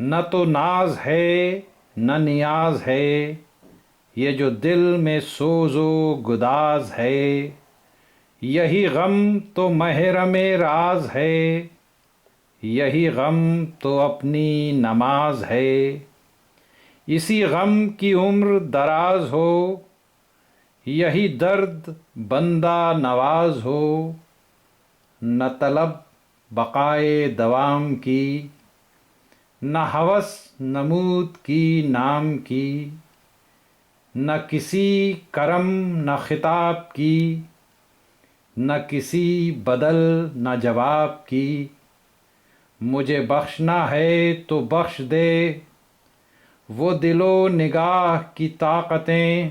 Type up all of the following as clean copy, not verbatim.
نہ تو ناز ہے نہ نیاز ہے، یہ جو دل میں سوز و گداز ہے، یہی غم تو محرم راز ہے، یہی غم تو اپنی نماز ہے، اسی غم کی عمر دراز ہو، یہی درد بندہ نواز ہو، نہ طلب بقائے دوام کی، نہ ہوس نمود کی نام کی، نہ کسی کرم نہ خطاب کی، نہ کسی بدل نہ جواب کی، مجھے بخشنا ہے تو بخش دے وہ دل و نگاہ کی طاقتیں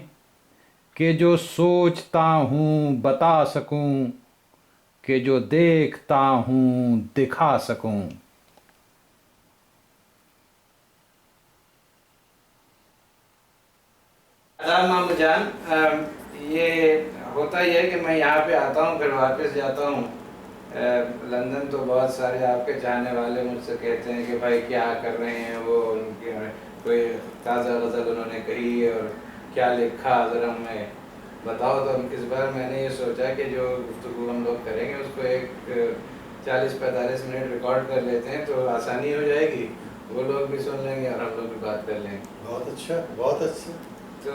کہ جو سوچتا ہوں بتا سکوں، کہ جو دیکھتا ہوں دکھا سکوں۔ مامو جان، یہ ہوتا ہی ہے کہ میں یہاں پہ آتا ہوں پھر واپس جاتا ہوں لندن، تو بہت سارے آپ کے چاہنے والے مجھ سے کہتے ہیں کہ بھائی کیا کر رہے ہیں وہ، ان کی کوئی تازہ غزل انہوں نے کہی اور کیا لکھا، ذرا ہمیں بتاؤ۔ تو اس بار میں نے یہ سوچا کہ جو گفتگو ہم لوگ کریں گے اس کو ایک 40-45 منٹ ریکارڈ کر لیتے ہیں تو آسانی ہو جائے گی، وہ لوگ بھی سن لیں گے اور ہم لوگ بھی بات کر لیں گے۔ بہت اچھا، بہت اچھا۔ تو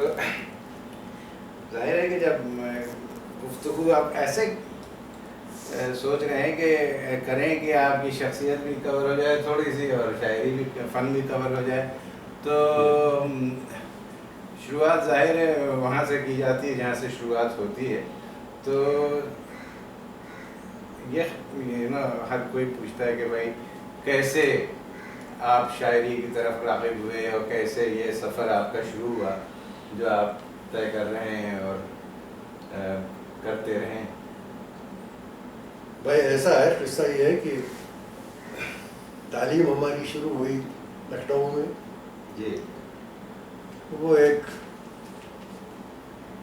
ظاہر ہے کہ جب گفتگو آپ ایسے سوچ رہے ہیں کہ کریں کہ آپ کی شخصیت بھی کور ہو جائے تھوڑی سی اور شاعری بھی، فن بھی کور ہو جائے، تو شروعات ظاہر ہے وہاں سے کی جاتی ہے جہاں سے شروعات ہوتی ہے۔ تو یہ نا ہر کوئی پوچھتا ہے کہ بھائی کیسے آپ شاعری کی طرف راغب ہوئے اور کیسے یہ سفر آپ کا شروع ہوا جو آپ طے کر رہے ہیں اور کرتے رہیں۔ بھائی ایسا ہے، قصہ یہ ہے کہ تعلیم ہماری شروع ہوئی لکھنؤ میں۔ جی۔ وہ ایک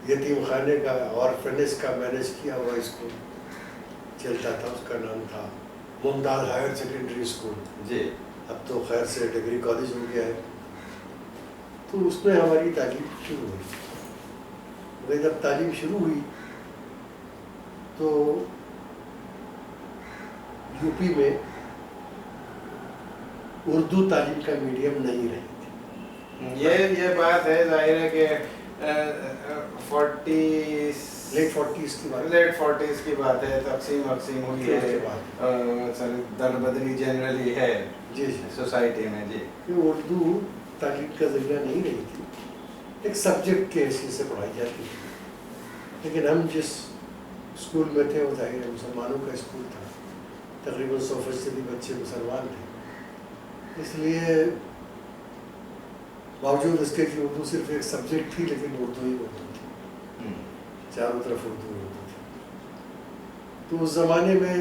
یتیم خانے کا آرفنیج کا مینیج کیا ہوا اسکول چلتا تھا، اس کا نام تھا ممتاز ہائر سیکنڈری اسکول۔ جی۔ اب تو خیر سے ڈگری کالج ہو گیا ہے۔ تو اس میں ہماری تعلیم شروع ہوئی۔ مگر جب تعلیم شروع ہوئی تو یو پی میں اردو تعلیم کا میڈیم نہیں رہی تھی۔ یہ بات ہے، ظاہر ہے کہ لیٹ 40s کی بات ہے، تقسیم ہوئی ہے، در بدری جنرلی ہے جی سوسائٹی میں۔ جی، اردو تعلیم کا ذریعہ نہیں رہی تھی، ایک سبجیکٹ کے حیثیت سے پڑھائی جاتی تھی۔ لیکن ہم جس اسکول میں تھے وہ ظاہر مسلمانوں کا اسکول تھا، تقریباً 100% بچے مسلمان تھے، اس لیے باوجود اس کے کہ اردو صرف ایک سبجیکٹ تھی لیکن اردو ہی اردو تھی، چاروں طرف اردو تھی۔ تو اس زمانے میں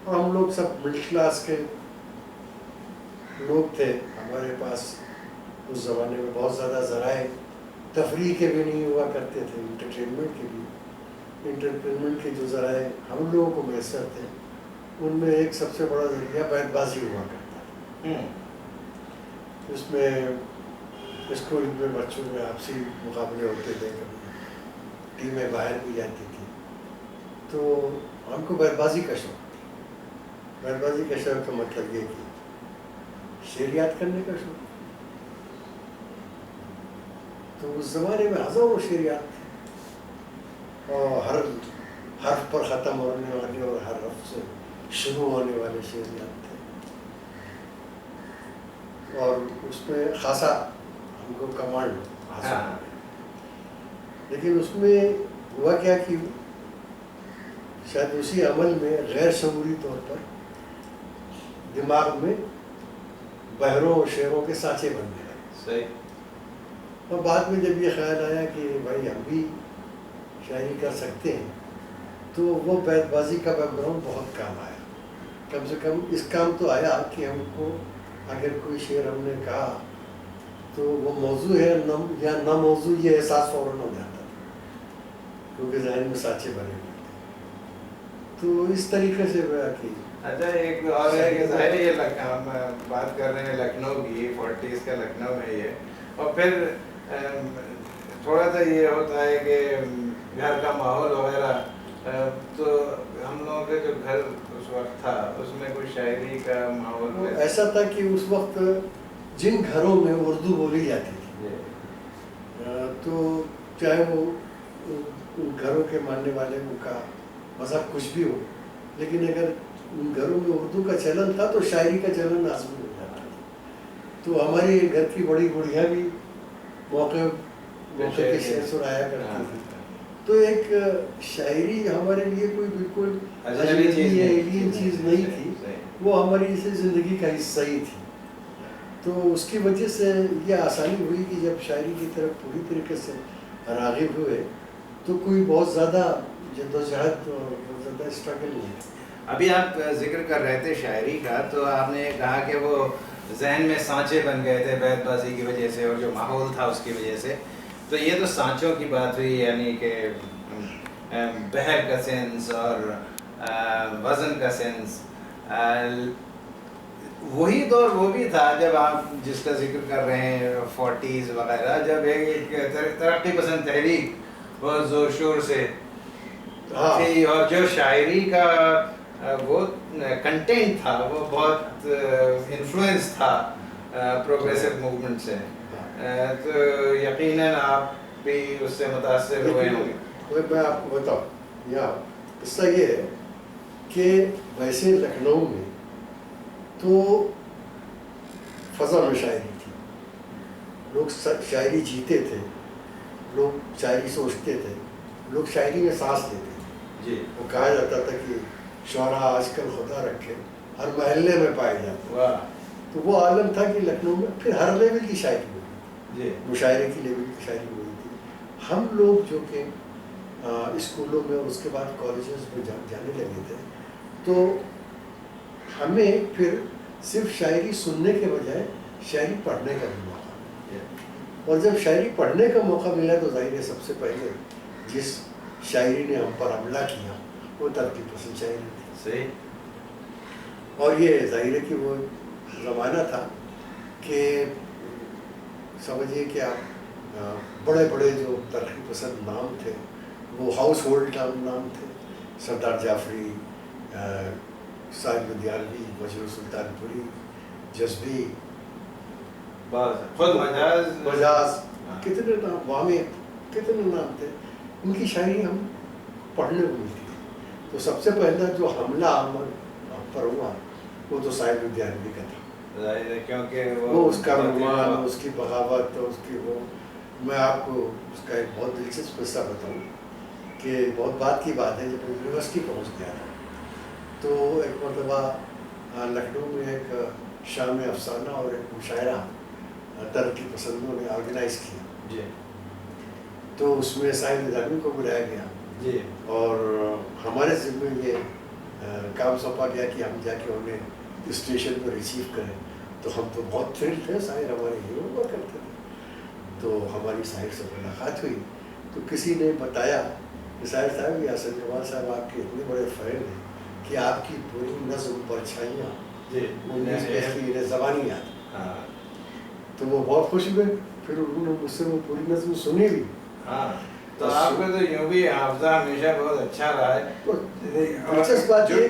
ہم لوگ سب مڈل کلاس کے لوگ تھے، ہمارے پاس اس زمانے میں بہت زیادہ ذرائع تفریح کے بھی نہیں ہوا کرتے تھے، انٹرٹینمنٹ کے بھی۔ انٹرٹینمنٹ کے جو ذرائع ہم لوگوں کو میسر تھے ان میں ایک سب سے بڑا ذریعہ بیت بازی ہوا کرتا تھا۔ اس میں اسکول میں بچوں میں آپسی مقابلے ہوتے تھے، کبھی ٹیمیں باہر بھی جاتی تھی، تو ہم کو بیت بازی کا شوق تھا۔ بیت بازی کا شوق کا مطلب یہ کہ شعر یاد کرنے کا شوق۔ تو اس زمانے میں ہزاروں شعر یاد تھے، اور ہر حرف پر ختم ہونے والے اور ہر حرف سے شروع ہونے والے شعر یاد تھے، اور اس میں خاصا ہم کو کمانڈ حاصل ہو گیا۔ لیکن اس میں ہوا کیا کہ شاید اسی عمل میں غیر شعوری طور پر دماغ میں بحروں اور شعروں کے سانچے بن گئے۔ صحیح۔ اور بعد میں جب یہ خیال آیا کہ بھائی ہم بھی شاعری کر سکتے ہیں، تو وہ بیت بازی کا بیک گراؤنڈ بہت کام آیا۔ کم سے کم اس کام تو آیا کہ ہم کو اگر کوئی شعر ہم نے کہا تو وہ موضوع ہے یا نہ موضوع، یہ احساس فوراً ہو جاتا تھا، کیونکہ ذہن میں سانچے بنے ہوئے تھے۔ تو اس طریقے سے بیان کی. اچھا ایک اور ہے کہ ظاہر ہے یہ ہم بات کر رہے ہیں لکھنؤ کی 40s کا لکھنؤ ہے یہ, اور پھر تھوڑا سا یہ ہوتا ہے کہ گھر کا ماحول وغیرہ, تو ہم لوگوں کے جو گھر اس وقت تھا اس میں کوئی شاعری کا ماحول ایسا تھا کہ اس وقت جن گھروں میں اردو بولی جاتی تھی تو چاہے وہ ان گھروں کے ماننے والے ان کا مذہب کچھ بھی ہو, لیکن اگر ان گھروں میں اردو کا چلن تھا تو شاعری کا چلن لازمی ہو جاتا تھا. تو ہماری گھر کی بڑی بڑھیاں بھی موقع کے شعر سنایا کرتی تھی. تو ایک شاعری ہمارے لیے کوئی بالکل اجنبی یا ایلین چیز نہیں تھی, وہ ہماری اسے زندگی کا حصہ ہی تھی. تو اس کی وجہ سے یہ آسانی ہوئی کہ جب شاعری کی طرف پوری طریقے سے راغب ہوئے تو کوئی بہت زیادہ جدوجہد اور بہت زیادہ اسٹرگل نہیں ہے. ابھی آپ ذکر کر رہے تھے شاعری کا, تو آپ نے کہا کہ وہ ذہن میں سانچے بن گئے تھے بیت بازی کی وجہ سے اور جو ماحول تھا اس کی وجہ سے. تو یہ تو سانچوں کی بات ہوئی, یعنی کہ بحر کا سینس اور وزن کا سینس. وہی دور وہ بھی تھا جب آپ جس کا ذکر کر رہے ہیں 40s وغیرہ, جب ایک ترقی پسند تحریک بہت زور شور سے تھی, اور جو شاعری کا وہ کنٹینٹ تھا وہ بہت انفلوئنس تھا پروگریسو موومنٹ سے. تو یقیناً آپ بھی اس سے متاثر ہوئے ہوں گے. میں آپ کو بتاؤں, یہاں قصہ یہ ہے کہ ویسے لکھنؤ میں تو فضا میں شاعری تھی, لوگ شاعری جیتے تھے, لوگ شاعری سوچتے تھے, لوگ شاعری میں سانس لیتے تھے. جی, وہ کہا جاتا تھا کہ شعرا آج کل خدا رکھے ہر محلے میں پائے جاتے ہیں. تو وہ عالم تھا کہ لکھنؤ میں پھر ہر لیول کی شاعری ہوئی, جی, مشاعرے کی لیول کی شاعری ہوئی تھی. ہم لوگ جو کہ اسکولوں میں اور اس کے بعد کالجز میں جانے لگے تھے, تو ہمیں پھر صرف شاعری سننے کے بجائے شاعری پڑھنے کا بھی موقع ملا. اور جب شاعری پڑھنے کا موقع ملا تو ظاہر ہے سب سے پہلے جس شاعری نے ہم پر حملہ کیا وہ ترقی پسند شاعری تھی. صحیح. اور یہ ظاہر ہے کہ وہ زمانہ تھا کہ سمجھیے کہ آپ بڑے بڑے جو ترقی پسند نام تھے وہ ہاؤس ہولڈ نام تھے. سردار جعفری, صاحب لدھیانوی, مجروح سلطان پوری, جذبی, خود مجاز, کتنے نام, وامے, کتنے نام تھے. ان کی شاعری ہم پڑھنے کو ملتی تھی. تو سب سے پہلا جو حملہ ہم پر ہوا وہ تو صاحب لدھیانوی کا تھا, کیونکہ وہ اس کا عنوان, اس کی بغاوت, اس کی وہ. میں آپ کو اس کا ایک بہت دلچسپ قصہ بتاؤں کہ بہت بات کی بات ہے. جب یونیورسٹی پہنچ گیا تھا تو ایک مرتبہ لکھنؤ میں ایک شام افسانہ اور ایک مشاعرہ ترقی پسندوں نے آرگنائز کیا. جی, تو اس میں صاحب لدھیانوی کو بلایا گیا. جی, اور ہمارے ذمہ یہ کام سونپا گیا کہ ہم جا کے انہیں اسٹیشن پر ریسیو کریں. تو ہم تو بہت تھرل تھے, شاعر ہمارے ہیرو ہوا کرتے تھے. تو ہماری شاعر سے ملاقات ہوئی تو کسی نے بتایا کہ شاعر صاحب یہ حسن جمال صاحب آپ کے اتنے بڑے فین ہیں کہ آپ کی پوری نظم پرچھائیاں زبانی یاد. تو وہ بہت خوش ہوئے. پھر انہوں نے مجھ سے وہ پوری نظم سنی بھی. ہاں, تو آپ کا تو یوں بھی حافظہ ہمیشہ بہت اچھا رہا ہے.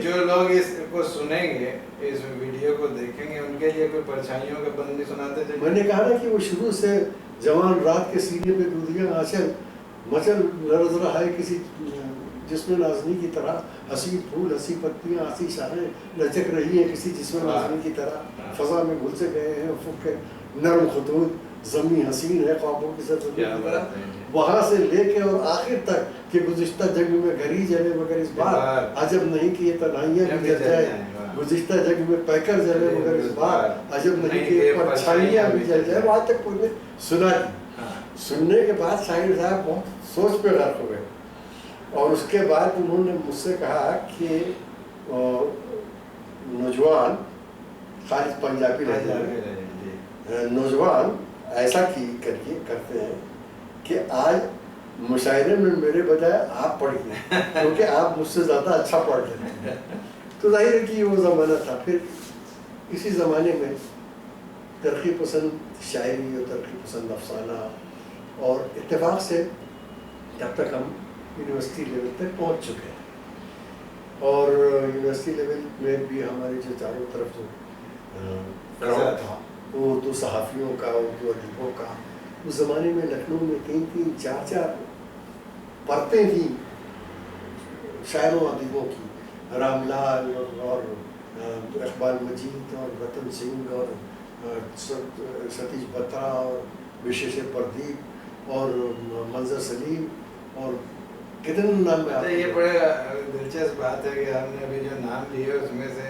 جو لوگ اس کو سنیں گے, اس ویڈیو کو دیکھیں گے, ان کے لیے کوئی پرچھائیوں کا بند بھی سناتے تھے. میں نے کہا نا کہ وہ شروع سے جوان رات کے سینے پہ دودھیاں آنچل مچل لرز رہا ہے کسی جسم نازنی کی طرح, ہنسی پھول ہنسی پتیاں ہنسی شاہیں لچک رہی ہیں کسی جسم نازنی کی طرح, فضا میں گھل سے گئے ہیں افق کے نرم خطوط, زمین حسین ہے خوابوں کی سرزمین کی طرح. وہاں سے لے کے اور آخر تک کہ گزشتہ جنگ میں گھری جلے مگر اس بار عجب نہیں کہ یہ تنہائیاں بھی جل جائے, گزشتہ جنگ میں پیکر جلے مگر اس بار عجب نہیں کہ یہ پرچھائیاں بھی جل جائے. وہاں تک انہیں سنا دی. سننے کے بعد شاعر صاحب بہت سوچ پہ غرق ہو گئے. اور اس کے بعد انہوں نے مجھ سے کہا کہ نوجوان, خالص پنجابی نوجوان ایسا کرتے ہیں کہ آج मुशायरे में मेरे बजाय आप पढ़िए क्योंकि आप मुझसे ज़्यादा अच्छा पढ़ लेते हैं। तो जाहिर है कि वो ज़माना था। फिर इसी ज़माने में तरक्की पसंद शायरी और तरक्की पसंद अफसाना, और इत्तेफाक से जब तक हम यूनिवर्सिटी लेवल तक पहुंच चुके हैं, और यूनिवर्सिटी लेवल में भी हमारे जो चारों तरफ जो क्राउड था वो उर्दू सहाफ़ियों का, उर्दू अदीबों का, उस ज़माने में लखनऊ में 3-3, 4-4 परतें थी शायरों अदीबों की, रामलाल और इकबाल मजीद और रतन सिंह और सतीश बत्रा और विशेष प्रदीप और मंजर सलीम और कितने नाम में अच्छा, ये बड़े दिलचस्प बात है कि आपने अभी जो नाम लिए उसमें से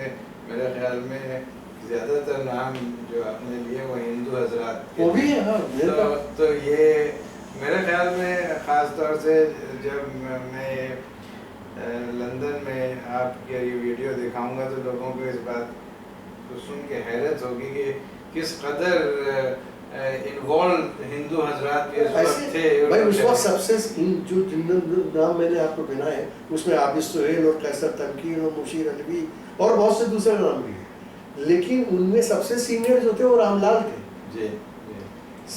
मेरे ख्याल में ज़्यादातर नाम जो आपने लिए वो हिंदू हजरात के वो भी है। हाँ, तो ये मेरे ख्याल में ख़ास तौर से जब मैं लंदन में आपकी ये वीडियो दिखाऊंगा तो लोगों को इस बात को सुन के हैरत होगी कि किस कदर इन्वॉल्व हिंदू हजरात के थे। भाई उस वक्त सबसे जो नाम मैंने आपको गिनाए उसमें आबिद सुहेल और कैसर तमकीन और मुशीर अलवी और बहुत से दूसरे नाम भी, लेकिन उनमें सबसे सीनियर जो थे वो रामलाल थे। जी,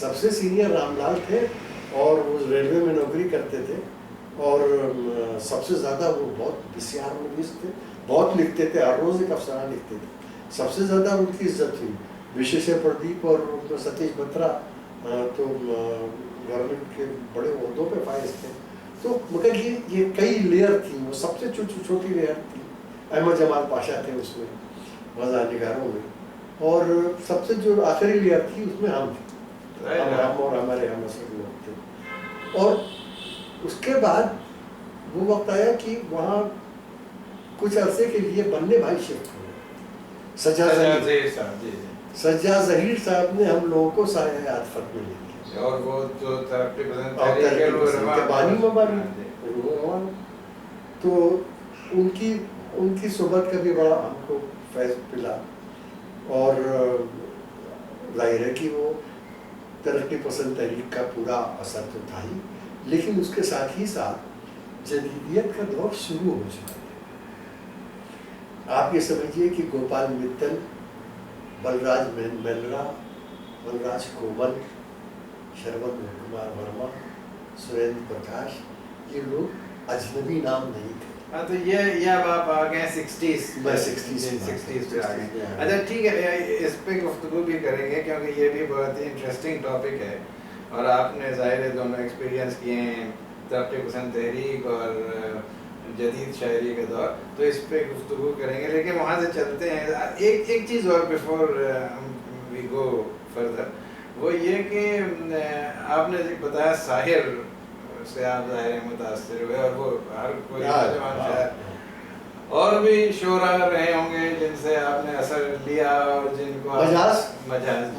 सबसे सीनियर रामलाल थे और वो रेलवे में नौकरी करते थे, और सबसे ज़्यादा वो बहुत बिस्यार नवीस थे, बहुत लिखते थे, हर रोज़ एक अफसाना लिखते थे। सबसे ज़्यादा उनकी इज्जत थी। विशेष प्रदीप और सतीश बत्रा तो गवर्नमेंट के बड़े ओहदों पे फाइज थे। तो मगर ये कई लेयर थी, वो सबसे छोटी लेयर थी। अहमद जमाल पाशा थे उसमें मज़ानिगारों में, और सबसे जो आखिरी लेयर थी उसमें हम थे, हम और हमारे हम लोग थे। और उसके बाद वो वक्त आया कि वहाँ कुछ अरसे के लिए बन्ने भाई शिफ्ट हुए। सज्जाद ज़हीर साहब ने हम लोगों को साया आतफत में ले लिया, और वो तो तो उनकी सोबत का भी बड़ा हमको फैज़ मिला, और जाहिर है कि वो तरक्की पसंद तहरीक का पूरा असर तो था ही, लेकिन उसके साथ ही साथ जदीदियत का दौर शुरू हो चुका है। आप ये समझिए कि गोपाल मित्तल, बलराज मेलरा, बलराज कोमल, शरवत कुमार वर्मा, सुरेंद्र प्रकाश, ये लोग अजनबी नाम नहीं थे। हाँ, तो ये अब आप आ गए 60s मैं 60s पे आ गए। अच्छा, ठीक है, इस पे गुफ्तगू भी करेंगे क्योंकि ये भी बहुत ही इंटरेस्टिंग टॉपिक है, और आपने ज़ाहिर है दोनों एक्सपीरियंस किए हैं, तरक्की पसंद तहरीक और जदीद शायरी का दौर, तो इस पे गुफ्तगू करेंगे। लेकिन वहाँ से चलते हैं, एक चीज़ और बिफोर वी गो फर्दर, वो ये कि आपने बताया साहिर से आप ज़ाहिर मुतासर हुए, और वो हर कोई नौजवान शायर और भी शोरा रहे होंगे जिनसे आपने असर लिया, और जिनको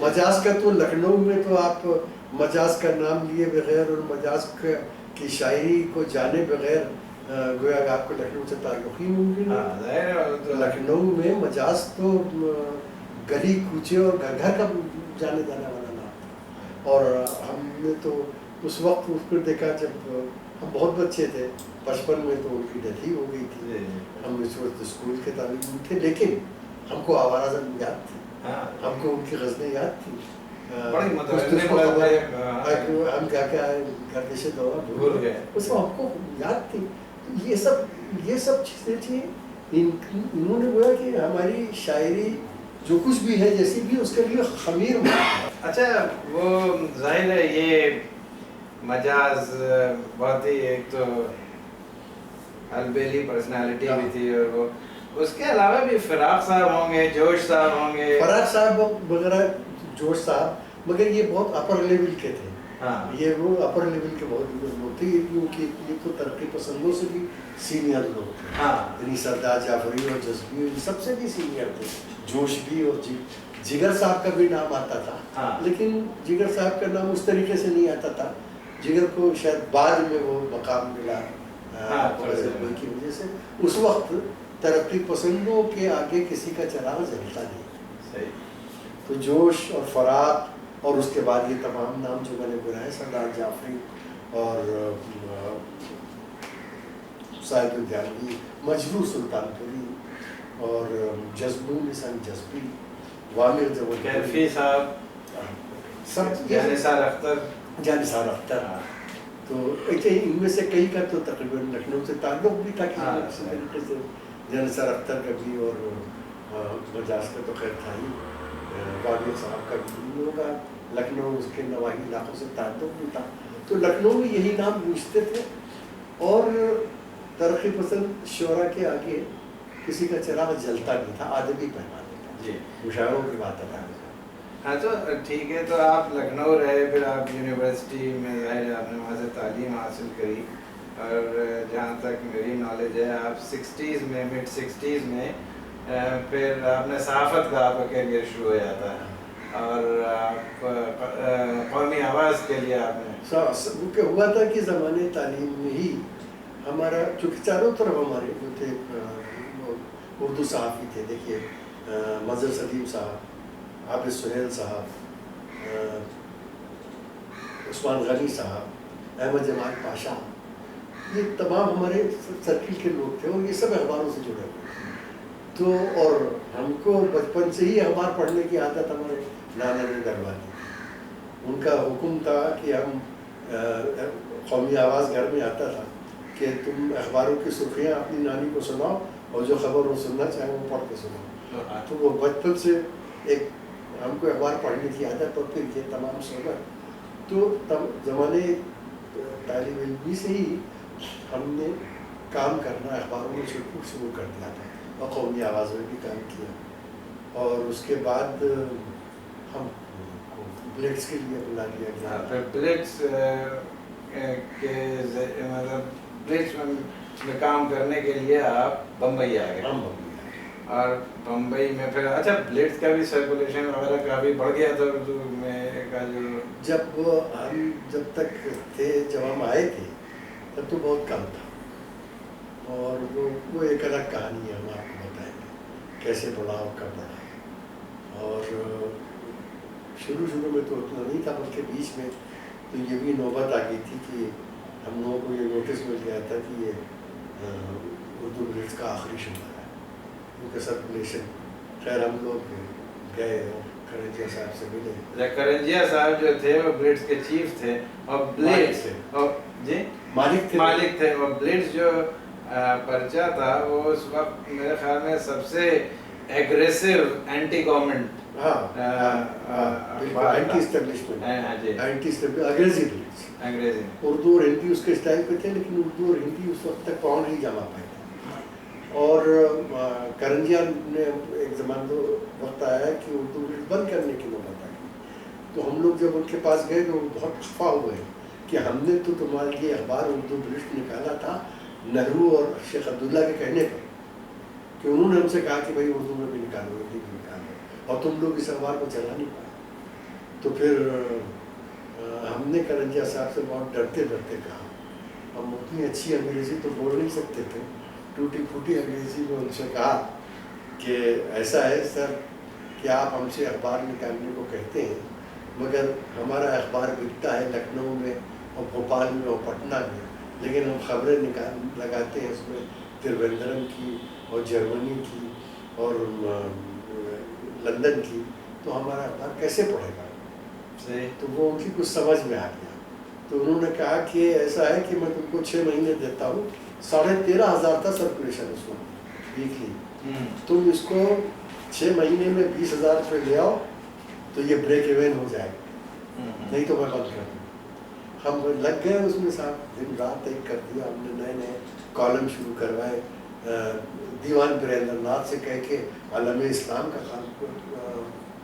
मजाज का तो लखनऊ में तो आप मजाज का नाम लिए बगैर और मजाज की शायरी को जाने बगैर गोया आपको लखनऊ से ताल्लुक़ ही मुमकिन है। तो लखनऊ में मजाज तो गली कूचे और घर का जाने जाने वाला नाम था, और हमने तो उस वक्त उसको देखा जब हम बहुत बच्चे थे, 55 में तो उनकी डेथ ही हो गई थी। हम इस वक्त स्कूल के तालिब थे, लेकिन हमको आवाज़ याद थी, हमको उनकी गज़लें याद थी, हम क्या क्या गर्दिश दौरा भूल गए, उसमें हमको याद थी। ये सब चीज़ें थी, इन्होंने बोला कि हमारी शायरी जो कुछ भी है जैसी भी उसके लिए खमीर में। अच्छा, वो जाहिर है ये मजाज बहुत ही एक तो अलबेली पर्सनालिटी भी थी, और वो उसके अलावा भी फराक साहब होंगे, जोश साहब होंगे, फराक साहब वगैरह, जोश साहब, मगर ये बहुत अपर लेवल के थे। हाँ, ये वो अपर लेवल के बहुत लोग थे, क्योंकि ये तो तरक्की पसंदों से भी सीनियर लोग थे। हाँ, यानी सरदार जाफरी और जज्बी सबसे भी सीनियर थे, जोश भी, और जिगर साहब का भी नाम आता था। हाँ, लेकिन जिगर साहब का नाम उस तरीके से नहीं आता था, जिगर को शायद बाद में वो मकाम मिला की वजह से। उस वक्त तरक्की पसंदों के आगे किसी का चराग जलता नहीं। सही। तो जोश और फराक, और उसके बाद ये तमाम नाम जो मैंने गिनाए, सरदार जाफरी اور سعید الدیانوی، مجروح سلطان پوری، اور جذبون نسان جذبی، وامر جواد کیفی صاحب، سب جانثار اختر، جانثار اختر. تو ان میں سے کئی کا تو تقریباً لکھنؤ سے تعلق بھی تھا کسی طریقے سے، جانثار اختر کا بھی اور مجاز کا تو خیر تھا ہی، وامر صاحب کا بھی، ان لوگوں کا لکھنؤ اس کے نواحی علاقوں سے تعلق بھی تھا. تو لکھنؤ میں یہی نام گونجتے تھے، اور ترقی پسند شعراء کے آگے کسی کا چراغ جلتا نہیں تھا ادبی پیمانے پر. جی مشاعروں کی بات ہے. ہاں تو ٹھیک ہے، تو آپ لکھنؤ رہے، پھر آپ یونیورسٹی میں ظاہر ہے آپ نے وہاں سے تعلیم حاصل کری، اور جہاں تک میری نالج ہے آپ 60s میں، مڈ 60s میں پھر آپ نے صحافت کا آپ کا کیریئر شروع ہو جاتا ہے، اور آپ قومی آواز کے لیے آپ نے ہوا تھا کہ زمانے تعلیم میں ہی ہمارا، چونکہ چاروں طرف ہمارے جو تھے اردو صحافی تھے. دیکھیے مظہر سلیم صاحب، عابد سہیل صاحب، عثمان غنی صاحب، احمد جمال پاشا، یہ تمام ہمارے سرکل کے لوگ تھے، اور یہ سب اخباروں سے جڑے ہوئے تھے. تو اور ہم کو بچپن سے ہی اخبار پڑھنے کی عادت ہمارے نانا نے کروا دی. ان کا حکم تھا کہ ہم قومی آواز گھر میں آتا تھا کہ تم اخباروں کی سرخیاں اپنی نانی کو سناؤ، اور جو خبر وہ سننا چاہیں وہ پڑھ کے سناؤ. تو وہ بچپن سے ایک ہم کو اخبار پڑھنے کی عادت، اور پھر یہ تمام صحبت. تو زمانے طالب علمی سے ہی ہم نے کام کرنا اخباروں میں شروع کر دیا تھا، اور قومی آواز میں بھی کام کیا. اور اس کے بعد ہم بلیٹس کے لیے بلا لیا گیا. پھر بلیٹس کے مطلب بلیٹس میں کام کرنے کے لیے آپ بمبئی آ گئے. اور بمبئی میں پھر اچھا بلیٹس کا بھی سرکولیشن وغیرہ کافی بڑھ گیا تھا اردو میں کا جو ہم جب تک تھے، جب ہم آئے تھے تب تو بہت کم تھا. اور وہ ایک الگ کہانی ہے، ہم آپ کو بتائیں گے کیسے بڑھا اور کب بڑھا. اور شروع میں تو اتنا نہیں تھا، بلکہ بیچ میں تو یہ بھی نوبت آ گئی تھی کہ ہم لوگوں کو یہ نوٹس مل گیا تھا کہ یہ اردو بلیٹس کا آخری شمار ہے، ان کا سرکولیشن. خیر ہم لوگ گئے اور کرنجیا صاحب سے ملے. کرنجیا صاحب جو تھے وہ بلیٹس کے چیف تھے، اور بلیٹس جی مالک تھے. اور بلیٹس جو پرچہ تھا وہ اس وقت میرے خیال میں سب سے ایگریسو اینٹی گورنمنٹ، انگریزی اردو اور ہندی اس کے اسٹائل پہ تھے، لیکن اردو اور ہندی اس وقت تک پاؤں نہیں جما پائے. اور کرنجیا نے ایک زمانہ وقت آیا کہ اردو بند کرنے کی نوبت آئی. تو ہم لوگ جب ان کے پاس گئے تو بہت خفا ہوئے کہ ہم نے تو تمہارے یہ اخبار اردو بلٹ نکالا تھا نہرو اور شیخ عبداللہ کے کہنے پر، کہ انہوں نے ہم سے کہا کہ بھائی اردو میں بھی نکالو، ہندی بھی نکالو، اور تم لوگ اس اخبار کو چلا نہیں پائے. تو پھر ہم نے کرنجیا صاحب سے بہت ڈرتے کہا، ہم اتنی اچھی انگریزی تو بول نہیں سکتے تھے، ٹوٹی پھوٹی انگریزی میں ان سے کہا کہ ایسا ہے سر کہ آپ ہم سے اخبار نکالنے کو کہتے ہیں، مگر ہمارا اخبار بکتا ہے لکھنؤ میں اور بھوپال میں اور پٹنہ میں، لیکن ہم خبریں لگاتے ہیں اس میں ترویندرم کی اور جرمنی کی اور لندن کی، تو ہمارا اخبار کیسے پڑھے گا. تو وہ ان کی کچھ سمجھ میں آ گیا. تو انہوں نے کہا کہ ایسا ہے کہ میں تم کو 6 مہینے دیتا ہوں، 13,500 تھا سرکولیشن اس وقت ویکلی، تم اس کو 6 مہینے میں 20,000 روپے لے آؤ تو یہ بریک ایون ہو جائے گا، نہیں تو میں بند کر دوں. ہم لگ گئے اس میں صاحب، دن رات ایک کر دیا. ہم نے نئے کالم شروع کروائے، دیوان بیریندر ناتھ سے کہہ کے عالم اسلام کا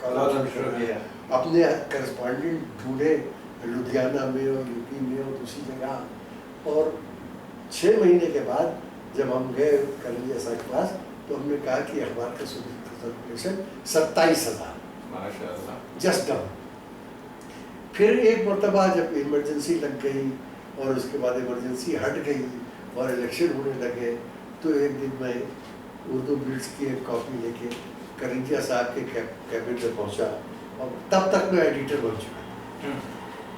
کالم شروع کیا. اپنے کرسپونڈنٹ ڈھونڈے لدھیانہ میں اور یو پی میں اور دوسری جگہ. اور 6 مہینے کے بعد جب ہم گئے کرنجیا صاحب کے پاس تو ہم نے کہا کہ اخبار کا سرکولیشن 27,000 جسٹ ڈاؤن. پھر ایک مرتبہ جب ایمرجنسی لگ گئی اور اس کے بعد ایمرجنسی ہٹ گئی اور الیکشن ہونے لگے، تو ایک دن میں اردو بلٹس کی ایک کاپی لے کے کرنجیا صاحب کے کیبن میں پہنچا، اور تب تک میں ایڈیٹر بن چکا تھا.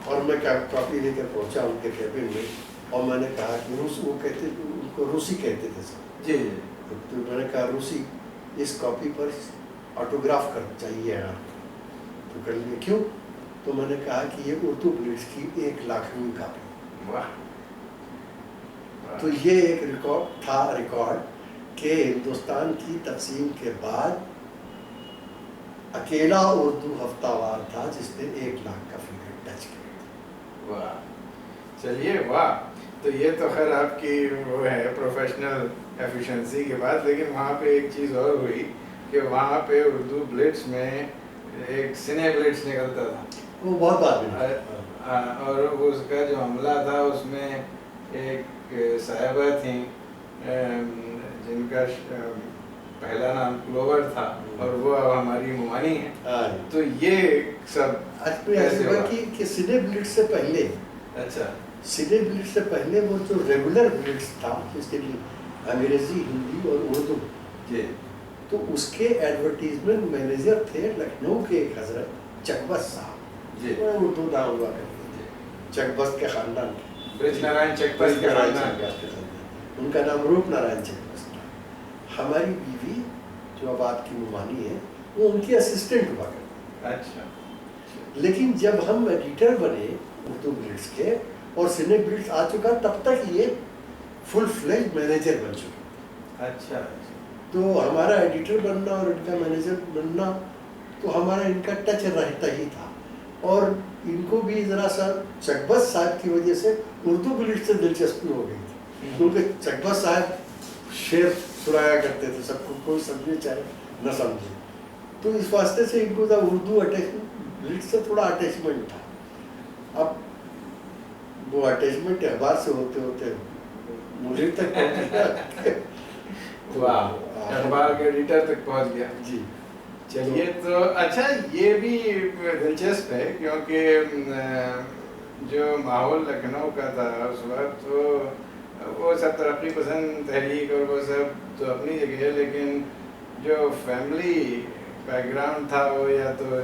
اور میں کاپی لے کر پہنچا ان کے کیبن میں اور میں نے کہا کہ وہ کہتے ان کو روسی کہتے تھے سب. جی تو میں نے کہا روسی اس کاپی پر آٹوگراف کر چاہیے آپ تو کر لیے. کیوں؟ تو میں نے کہا کہ یہ اردو بلیٹس کی 1,00,000ویں کاپی. واہ. تو یہ ایک ریکارڈ کہ ہندوستان کی تقسیم کے بعد اکیلا اردو ہفتہ وار تھا جس نے 1,00,000 کا فگر ٹچ کیا. واہ. چلیے واہ. تو یہ تو خیر آپ کی وہ ہے پروفیشنل ایفیشنسی کی بات، لیکن وہاں پہ ایک چیز اور ہوئی کہ وہاں پہ اردو بلٹس میں ایک سنے بلٹس نکلتا تھا. وہ بہت بات اور اس کا جو عملہ تھا اس میں ایک صاحبہ تھیں جن کا پہلا نام کلوور تھا اور وہ اب ہماری ممانی ہیں. تو یہ سب ایسے ہوا کہ سنے بلٹس سے پہلے اچھا سنے بلٹس سے پہلے وہ جو ریگولر بلٹس تھا جس کے لیے انگریزی ہندی اور اردو جی تو اس کے ایڈورٹیزمنٹ مینیجر تھے لکھنؤ کے ایک حضرت چکبست صاحب. جی اردو نام ہوا کرتے تھے چکبست کے خاندان برج نارائن چکبست کے خاندان. ان کا نام روپ نارائن چکبست تھا. ہماری بیوی جو اب آپ کی ممانی ہے وہ ان کی اسسٹنٹ ہوا کرتی. اچھا. لیکن جب ہم ایڈیٹر بنے اردو بلٹس کے اور سنے بلٹس آ چکا تب تک یہ فل فلیج مینیجر بن چکے. اچھا. تو ہمارا ایڈیٹر بننا اور ان کا مینیجر بننا تو ہمارا ان کا ٹچ رہتا ہی تھا. اور ان کو بھی ذرا سا چکبست صاحب کی وجہ سے اردو بلٹس سے دلچسپی ہو گئی تھی کیونکہ چکبست صاحب شعر سنایا کرتے تھے سب کو، کوئی سمجھے چاہے نہ سمجھے. تو اس واسطے سے ان کو اردو بلٹس سے تھوڑا اٹیچمنٹ تھا. اب وہ اٹیچمنٹ اخبار سے ہوتے ہوتے مجھے تک پہنچ گیا. واہ. اخبار کے ایڈیٹر تک پہنچ گیا. جی. چلیے تو اچھا یہ بھی دلچسپ ہے کیونکہ جو ماحول لکھنؤ کا تھا اس وقت وہ سب ترقی پسند تحریک اور وہ سب تو اپنی جگہ ہے، لیکن جو فیملی بیک گراؤنڈ تھا وہ یا تو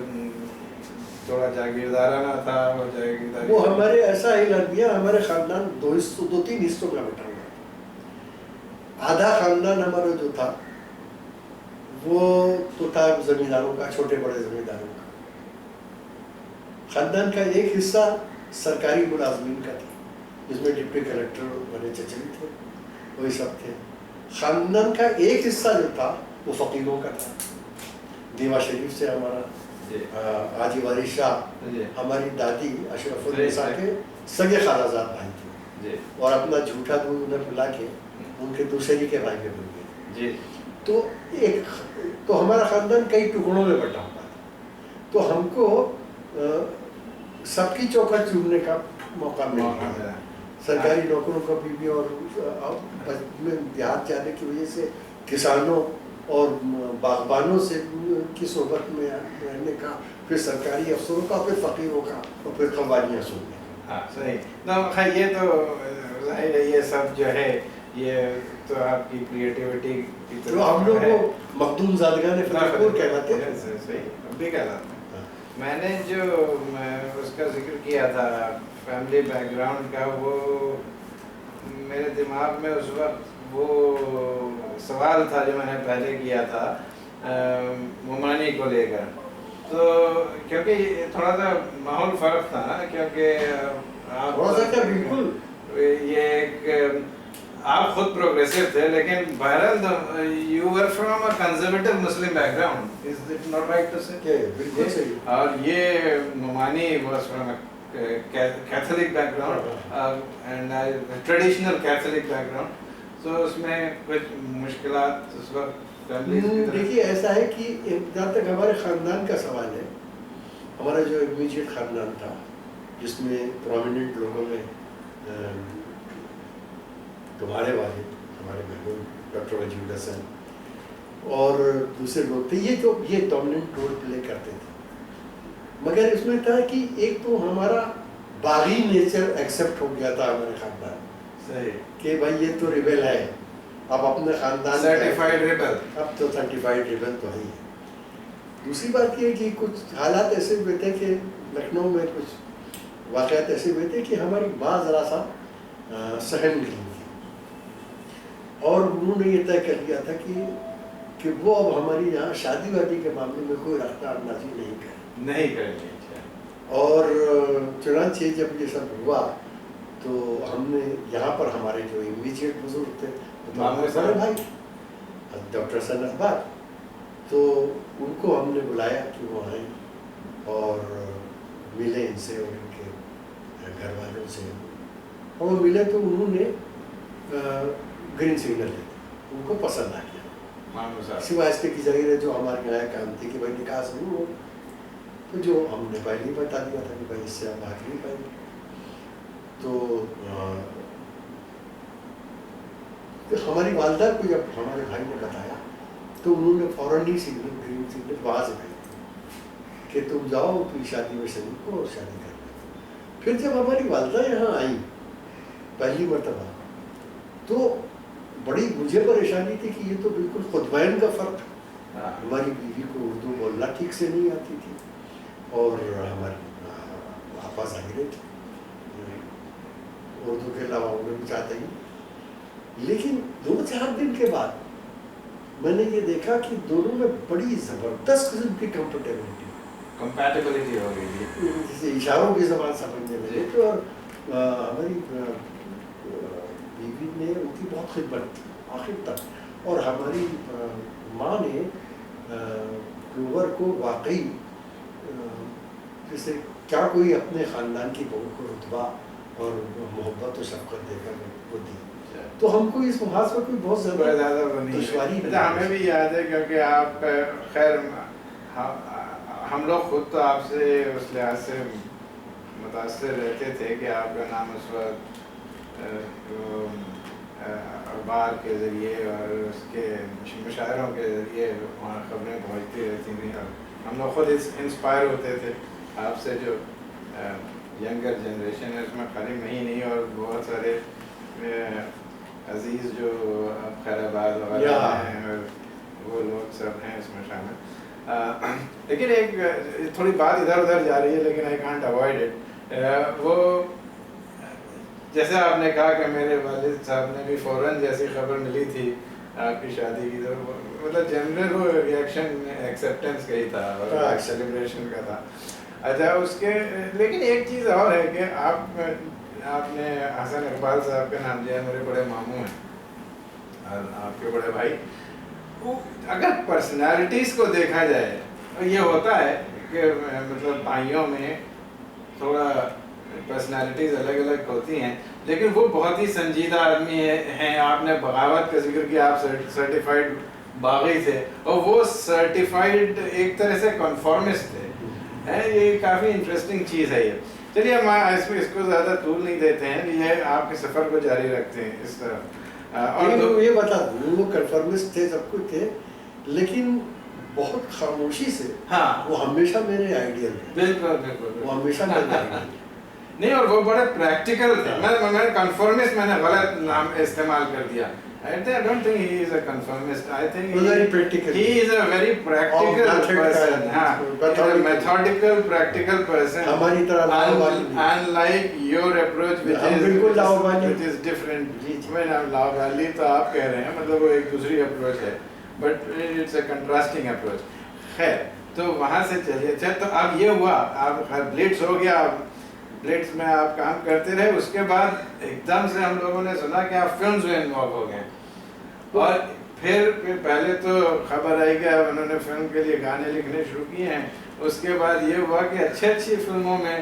تھوڑا جاگیردارانہ تھا. وہ ہمارے ایسا ہی لگ گیا. ہمارے خاندان دو تین حصوں میں بٹا ہوا تھا. آدھا خاندان ہمارا جو تھا وہ تو تھا زمینداروں کا، چھوٹے بڑے زمینداروں کا. خاندان کا ایک حصہ سرکاری ملازمین کا تھا جس میں ڈپٹی کلیکٹر بڑے چچری تھے، وہی سب تھے. خاندان کا ایک حصہ جو تھا وہ فقیروں کا تھا. دیوا شریف سے ہمارا حاجی وارث شاہ ہماری دادی اشرف النساء کے سگے خالہ زاد بھائی تھے اور اپنا جھوٹا دودھ انہیں پلا کے ان کے دوسری کے بھائی کے بن گئے. تو ہمارا خاندان کئی ٹکڑوں میں بٹا ہوا تھا. تو ہم کو سب کی چوکھٹ چومنے کا موقع مل گیا. سرکاری نوکروں کا بھی اور دیہات جانے کی وجہ سے کسانوں اور باغبانوں سے کی صحبت میں رہنے کا، پھر سرکاری افسروں کا، پھر فقیروں کا اور پھر قوالیاں سننے کا. ہاں صحیح. خیر یہ تو ظاہر ہے یہ سب جو ہے یہ تو آپ کی کریٹیوٹی کی تو ہم لوگ وہ مخدوم زادگان فتح پور کہلاتے ہیں. صحیح اب بھی کہلاتے ہیں. میں نے جو اس کا ذکر کیا تھا فیملی بیک گراؤنڈ کا، وہ میرے دماغ میں اس وقت وہ سوال تھا جو میں نے پہلے کیا تھا ممانی کو لے کر. تو کیونکہ تھوڑا سا ماحول فرق تھا نا، کیونکہ آپ بالکل یہ ایک آپ خود پروگریسو تھے لیکن بہرحال you were from a conservative Muslim background. Is it not right to say? بالکل صحیح. اور یہ ممانی was from a Catholic background and traditional Catholic background. تو اس میں کچھ مشکلات اس وقت دیکھیے ایسا ہے کہ جہاں تک ہمارے خاندان کا سوال ہے، ہمارا جو امیجیٹ خاندان تھا جس میں پرومیننٹ لوگوں میں تمہارے والد ہمارے محبوب ڈاکٹر وجید حسن اور دوسرے لوگ تھے، یہ ڈومیننٹ رول پلے کرتے تھے. مگر اس میں تھا کہ ایک تو ہمارا باغی نیچر ایکسیپٹ ہو گیا تھا ہمارے خاندان کہ بھائی یہ تو ریبل ہے، اب اپنے خاندان سرٹیفائیڈ ریبل، اب تو سرٹیفائیڈ ریبل تو ہے ہی. دوسری بات یہ کہ کچھ حالات ایسے ہوئے تھے کہ لکھنؤ میں کچھ واقعات ایسے ہوئے تھے کہ ہماری ماں ذرا سا سہم گئی تھی اور انہوں نے یہ طے کر لیا تھا کہ وہ اب ہماری یہاں شادی وادی کے معاملے میں کوئی رفتہ اندازی نہیں کریں گے. اور چنانچہ جب یہ سب ہوا تو ہم نے یہاں پر ہمارے جو امیجیٹ بزرگ تھے ہمارے بھائی ڈاکٹر حسن اخبار، تو ان کو ہم نے بلایا کہ وہ آئیں اور ملے ان سے اور ان کے گھر والوں سے. اور وہ ملے تو انہوں نے گرین سگنل دے ان کو پسند آ گیا، سوائے اس کے کی ظاہر ہے جو ہمارے یہاں کام تھی کہ بھائی نکاح ضرور ہو. تو جو ہم نے پہلے ہی بتا دیا تھا کہ بھائی اس سے ہم بھاگ نہیں پائیں گے. تو ہماری والدہ کو جب ہمارے بھائی نے بتایا تو انہوں نے فوراً ہی سگنل گرین سگنل وہاں سے بھیج کہ تم جاؤ اپنی شادی میں شریک ہو اور شادی کر لو. پھر جب ہماری والدہ یہاں آئی پہلی مرتبہ تو بڑی مجھے پریشانی تھی کہ یہ تو بالکل خود بین کا فرق. ہماری بیوی کو اردو بولنا ٹھیک سے نہیں آتی تھی اور ہماری آپا ظاہر تھی اردو کے علاوہ انہیں بھی چاہتے ہی. لیکن 2-4 دن کے بعد میں نے یہ دیکھا کہ دونوں میں بڑی زبردست قسم کی کمپیٹیبلٹی ہو گئی تھی، جسے اشاروں کی زبان سمجھنے لگے تھے. اور ہماری بیوی نے ان کی بہت خدمت آخر تک، اور ہماری ماں نے گلوور کو واقعی جیسے کیا کوئی اپنے خاندان کی بہو کو رتبہ اور محبت و شفقت دے کر وہ دی. تو ہم کو اس محاذ پر کوئی بہت زیادہ دشواری نہیں. ہمیں بھی یاد ہے کیونکہ آپ خیر ہم لوگ خود تو آپ سے اس لحاظ سے متاثر رہتے تھے کہ آپ کا نام اس وقت اخبار کے ذریعے اور اس کے مشاعروں کے ذریعے وہاں خبریں پہنچتی رہتی تھیں اور ہم لوگ خود انسپائر ہوتے تھے آپ سے. جو ینگر جنریشن ہے اس میں خالی میں ہی نہیں اور بہت سارے عزیز جو خیر آباد وغیرہ ہیں اور وہ لوگ سب ہیں اس میں شامل. لیکن ایک تھوڑی بات ادھر ادھر جا رہی ہے لیکن آئی کانٹ اوائڈ اٹ. وہ جیسے آپ نے کہا کہ میرے والد صاحب نے بھی فوراً جیسی خبر ملی تھی آپ کی شادی کی تو مطلب جنرل وہ ریئیکشن ایکسیپٹنس کا ہی تھا اور سیلیبریشن کا تھا. اچھا اس کے لیکن ایک چیز اور ہے کہ آپ نے حسن اقبال صاحب کا نام لیا، میرے بڑے ماموں ہیں اور آپ کے بڑے بھائی. اگر پرسنالٹیز کو دیکھا جائے تو یہ ہوتا ہے کہ مطلب بھائیوں میں تھوڑا پرسنالٹیز الگ الگ ہوتی ہیں لیکن وہ بہت ہی سنجیدہ آدمی ہیں. آپ نے بغاوت کا ذکر کیا، آپ سرٹیفائڈ باغی تھے اور وہ سرٹیفائڈ ایک طرح سے کنفارمسٹ تھے. یہ کافی انٹرسٹنگ چیز ہے. یہ چلیے ہم اس کو زیادہ طول نہیں دیتے ہیں، یہ آپ کے سفر کو جاری رکھتے ہیں اس طرح. اور یہ بتا دوں وہ کنفرمسٹ تھے، سب کچھ تھے لیکن بہت خاموشی سے. ہاں وہ ہمیشہ میرے آئیڈیل تھے. بالکل بالکل وہ ہمیشہ میرے آئیڈیل نہیں، اور وہ بڑے پریکٹیکل تھے. میں کنفرمسٹ میں نے غلط نام استعمال کر دیا. I don't think he is a conformist. I think he is a very practical person. He's a methodical, practical person. ہماری طرح unlike your approach which is different. میں لاوالی تو آپ کہہ رہے ہیں، مطلب وہ ایک دوسری اپروچ ہے but it's a contrasting approach. خیر تو وہاں سے چلیے. اچھا تو اب یہ ہوا، آپ بلٹس ہو گیا، بلٹس میں آپ کام کرتے رہے. اس کے بعد ایک دم سے ہم لوگوں نے سنا کہ آپ فلمز میں انوالو ہو گئے اور پھر پہلے تو خبر آئی کہ اب انہوں نے فلم کے لیے گانے لکھنے شروع کیے ہیں. اس کے بعد یہ ہوا کہ اچھی فلموں میں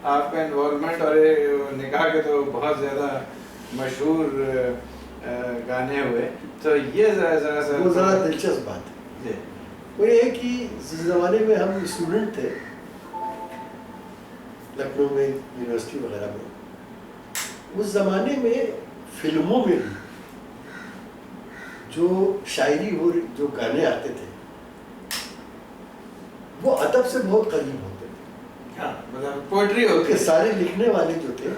آپ کا انوالومنٹ، اور نکاح کے تو بہت زیادہ مشہور گانے ہوئے. تو یہ ذرا دلچسپ بات ہے جی. وہ یہ کہ جس زمانے میں ہم اسٹوڈنٹ تھے لکھنؤ میں یونیورسٹی وغیرہ میں، اس زمانے میں فلموں میں بھی جو شاعری ہو جو گانے آتے تھے وہ ادب سے بہت قریب ہوتے تھے. مطلب پوئٹری ہوتی ہے. سارے لکھنے والے جو تھے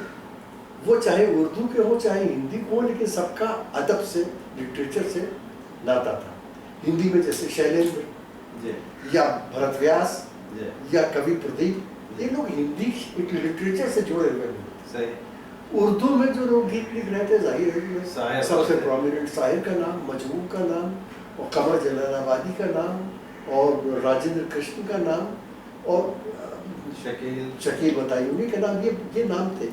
وہ چاہے اردو کے ہوں چاہے ہندی کو ہوں، لیکن سب کا ادب سے، لٹریچر سے ناتا تھا. ہندی میں جیسے شیلیندر یا بھرت ویاس یا کبھی پردیپ ये लोग हिंदी लिटरेचर से जुड़े हुए लोग। सही। उर्दू में जो लोग गीत लिख रहे थे, जाहिर है कि शायर सबसे थे। प्रोमिनेंट शायर का नाम, मजमू का नाम, और कमर जलालाबादी का नाम, और राजेंद्र कृष्ण का नाम, और शकील बतायूनी का नाम, ये नाम थे।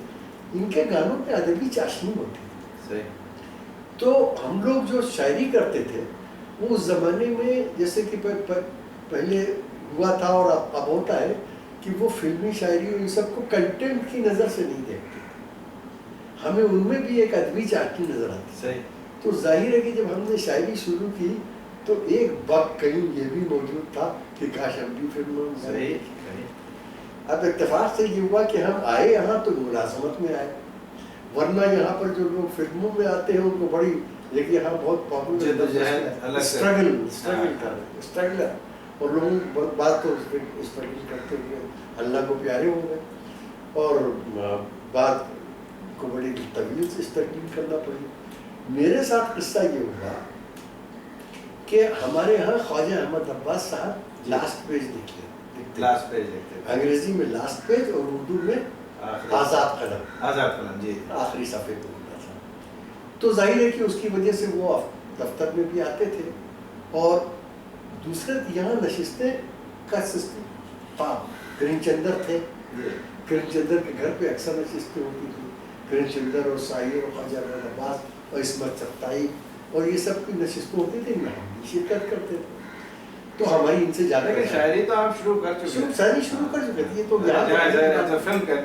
इनके गानों में अदबी चाशनी होती थी। सही। तो हम लोग जो शायरी करते थे वो उस ज़माने में, जैसे कि पहले हुआ था और अब होता है, कि वो फिल्मी शायरी इन सबको कंटेंट की नज़र से नहीं देखते, हमें उनमें भी एक अदबी चाशनी नज़र आती। सही। तो जाहिर है कि जब हमने शायरी शुरू की तो एक वक्त कहीं ये भी मौजूद था कि काश हम भी फिल्मों में। सही। अब इत्तेफाक से ये हुआ कि हम आए यहाँ तो मुलाजमत में आए, वरना यहाँ पर जो लोग फिल्मों में आते हैं उनको बड़ी, देखिए यहाँ बहुत पॉपुलर स्ट्रगलर, और लोगों बात तो स्ट्रगल करते हुए अल्लाह को प्यारे हो गए, और बात को बड़ी तवील से स्ट्रगलिंग करना पड़ी। मेरे साथ किस्सा ये हुआ कि हमारे यहाँ ख्वाजा अहमद अब्बास साहब लास्ट पेज लिखते, अंग्रेजी में लास्ट पेज और उर्दू में आज़ाद कलम जी, आखिरी सफ़े को होता था। तो जाहिर है कि उसकी वजह से वो दफ्तर में भी आते थे, और दूसरे यहाँ नशिस्तें का सिस्टम था। करीमचंदर थे, करीमचंदर के घर पे अक्सर नशिस्तें होती थी, करीमचंदर और साहिर और ख्वाजा अहमद अब्बास और इस्मत चगताई और ये सब की नशिस्तें होती थी, इनमें हम भी शिरकत करते थे। तो हमारी इनसे ज़्यादा शायरी तो आप शुरू कर चुके हैं, शायरी शुरू कर चुके थे। तो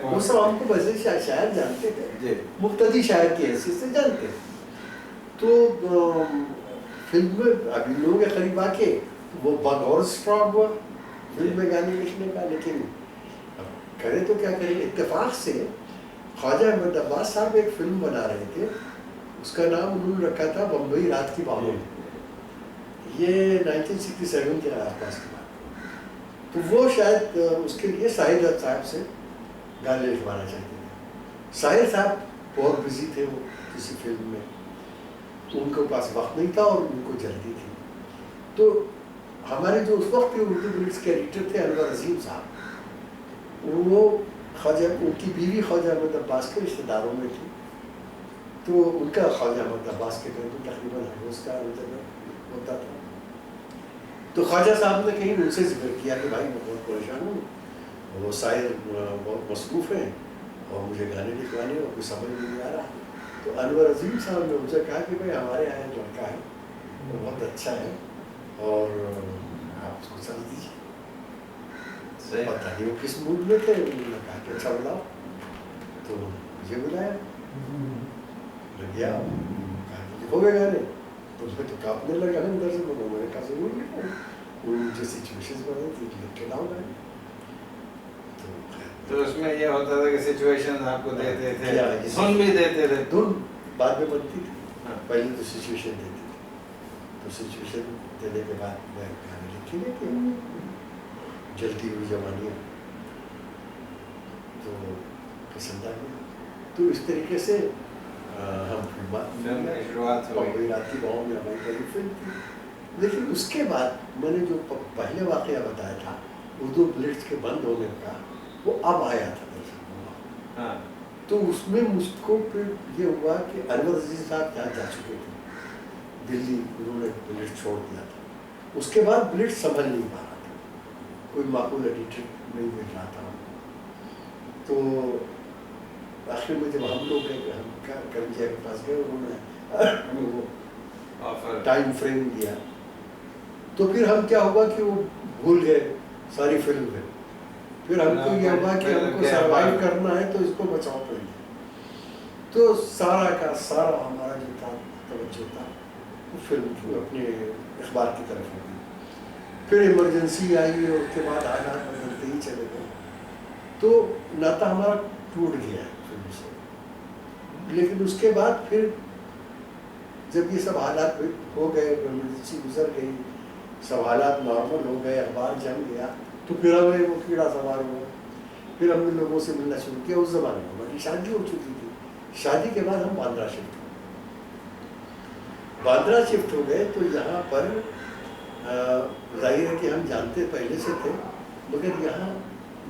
वो सब हमको वैसे शायर जानते थे, मुक्तदी शायर की हैसियत से जानते। तो फिल्म में अभी लोगों के करीब आके वो बग और स्ट्रॉन्ग हुआ फिल्म में गाने लिखने का, लेकिन अब करें तो क्या करें। इत्तेफाक से ख्वाजा अहमद अब्बास साहब एक फिल्म बना रहे थे, उसका नाम उन्होंने रखा था बम्बई रात की बाहों। ये 1967 के आसपास की बात। तो वो शायद उसके लिए साहिर साहब से गाने लिखवाना चाहते थे। साहिर साहब बहुत बिजी थे वो किसी फिल्म में, तो उनके पास वक्त नहीं था और उनको जल्दी थी। तो हमारे जो उस वक्त के उर्दू ब्लिट्स के एडिटर थे अनवर अजीम साहब, वो ख्वाजा, उनकी बीवी ख्वाजा अहमद अब्बास के रिश्तेदारों में थी। तो उनका ख्वाजा अहमद अब्बास के घर में तकरीबन हर रोज़ का होता था। तो ख्वाजा साहब ने कहीं उनसे जिक्र किया कि भाई मैं बहुत परेशान हूँ, वो शायर बहुत मसरूफ़ हैं और मुझे गाने लिखवाने और कुछ समझ नहीं आ रहा। तो अनवर अजीम साहब ने उनसे कहा कि भाई हमारे यहाँ एक लड़का है, वो बहुत अच्छा है और आप उसको समझ दीजिए। पता नहीं वो किस मूड में थे, उन्होंने कहा कि अच्छा बुलाओ। तो मुझे बुलाया, लग गया, कहा कि लिखोगे गाने? तो उसमें तो कांपने लगा अंदर से। मैंने कहा जरूर लिखूँ, वो मुझे सिचुएशंस बनी थी, लिख के लाओ गाने। तो उसमें ये होता था कि सिचुएशन आपको देते थे, सुन भी देते थे, धुन बाद में बनती थी, पहले तो सिचुएशन देते थे। तो सिचुएशन देने के बाद मैं गाने लिखी लेके जल्दी हुई जवानी, तो पसंद आ गया। तो इस तरीके से हम फिल्म की शुरुआत हो गई। रात की बाहों में हमारी पहली फिल्म थी। लेकिन उसके बाद मैंने जो पहले वाक़या बताया था उर्दू ब्लिट्स के बंद होने का, वो अब आया था दरअसल। हाँ। तो उसमें मुझको फिर ये हुआ कि अनवर अजीज साहब यहाँ जा चुके थे दिल्ली, उन्होंने ब्लिट्स छोड़ दिया था। उसके बाद ब्लिट्स संभल नहीं पा रहा था, कोई माकूल एडिटर नहीं मिल रहा था। तो आखिर में जब हम लोग हम करमजिया के पास गए, उन्होंने वो टाइम फ्रेम दिया, तो फिर हम क्या हुआ कि वो भूल गए सारी फिल्म में। फिर हमको ये हुआ कि हमको सर्वाइव करना है तो इसको बचाओ पड़ेगा। तो सारा का सारा हमारा जो था तवज्जो था वो फिल्म अपने अखबार की तरफ हो गई। फिर इमरजेंसी आई और उसके बाद हालात बदलते ही चले गए, तो नाता हमारा टूट गया फिल्म से। लेकिन उसके बाद फिर जब ये सब हालात हो गए, इमरजेंसी गुजर गई, सब हालात नॉर्मल हो गए, अखबार जम गया, तो फिर हमें वो कीड़ा सवार हुआ। फिर हमने लोगों से मिलना शुरू किया। उस ज़माने में हमारी शादी हो चुकी थी। शादी के बाद हम बांद्रा शिफ्ट हो गए। बांद्रा शिफ्ट हो गए तो यहाँ पर जाहिर है कि हम जानते पहले से थे, मगर यहाँ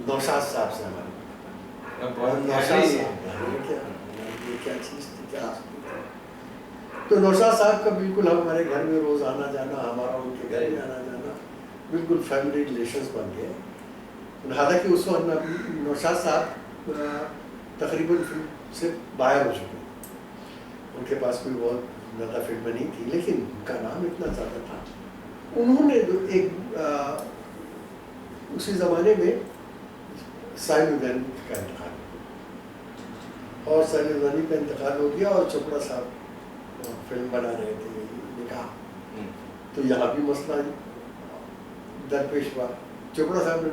नौशाद साहब से हमारे बहुत नौशाद गहरी- साहब ये क्या चीज़ थी, क्या आस्ती थी। तो नौशाद साहब का बिल्कुल हमारे घर में रोज़ आना जाना, हमारा उनके घर में आना जाना, बिल्कुल फैमिली रिलेशंस बन गए। हालांकि उस वक्त नौशाद साहब तकरीबन फिल्म से बाहर हो चुके, उनके पास कोई बहुत ज़्यादा फिल्में नहीं थी, लेकिन उनका नाम इतना ज़्यादा था। उन्होंने उसी ज़माने में साइनुद्दीन का इंतकाल, और साइनुद्दीन का इंतकाल हो गया और चोपड़ा साहब फिल्म बना रहे थे निकाह, तो यहाँ भी मसला दरपेश हुआ। चोपड़ा साहब ने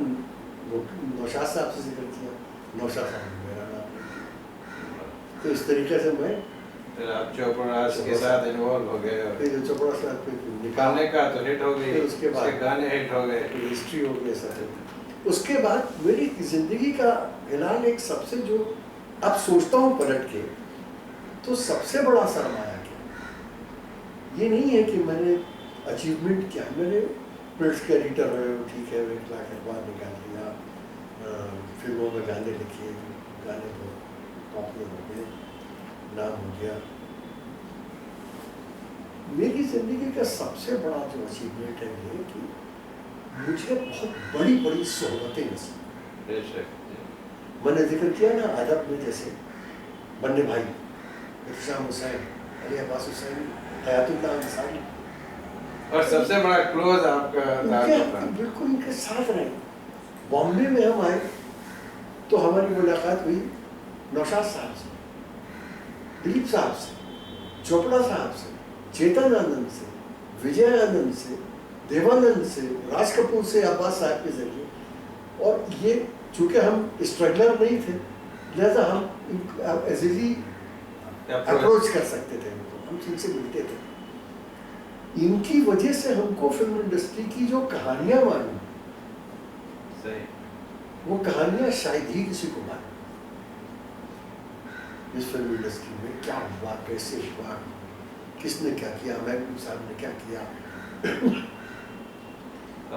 नौशाद साहब से जिक्र किया, नौशाद साहब ने मेरा नाम लिया। तो इस तरीके से मैं फिर आप चोपड़ा के साथ इन्वॉल्व हो गए और फिर चोपड़ा साहब पे निकाह गाने का तो हिट हो गई, फिर उसके बाद गाने हिट हो गए, हिस्ट्री हो गया सब। उसके बाद मेरी ज़िंदगी का फिलहाल एक सबसे जो अब सोचता हूँ पलट के, तो सबसे बड़ा सरमाया क्या, ये नहीं है कि मैंने अचीवमेंट किया, मैंने प्रिंट्स के एडिटर रहे, ठीक है, 1 लाख अखबार निकाल लिया, फिल्मों में गाने लिखे, गाने बहुत पॉपुलर हो गए, नाम हो गया। मेरी ज़िंदगी का सबसे बड़ा जो अचीवमेंट है ये कि मुझे बहुत बड़ी बड़ी सोहबतें नसीब। बेशक। मैंने जिक्र किया ना अदब में, जैसे बन्ने भाई, इरशाद हुसैन, अली अब्बास हुसैन, हयातुल्लाह अंसारी, और सबसे बड़ा क्लोज आपका ताल्लुक था। बिल्कुल उनके साथ रहे। बॉम्बे में हम आए तो हमारी मुलाकात हुई नौशाद साहब से, दिलीप साहब से, चोपड़ा साहब से, चेतन आनंद से, विजय आनंद से, देवानंद से, राज कपूर से, अब्बास साहब के जरिए। और ये चूँकि हम स्ट्रगलर नहीं थे, लिहाजा हम इजीली अप्रोच कर सकते थे उनको, हम जिनसे मिलते थे। इनकी वजह से हमको फिल्म इंडस्ट्री की जो कहानियाँ मालूम, सही, वो कहानियाँ शायद ही किसी को मालूम। इस फिल्म इंडस्ट्री में क्या हुआ, कैसे हुआ, किसने क्या किया, महबूब साहब ने क्या किया,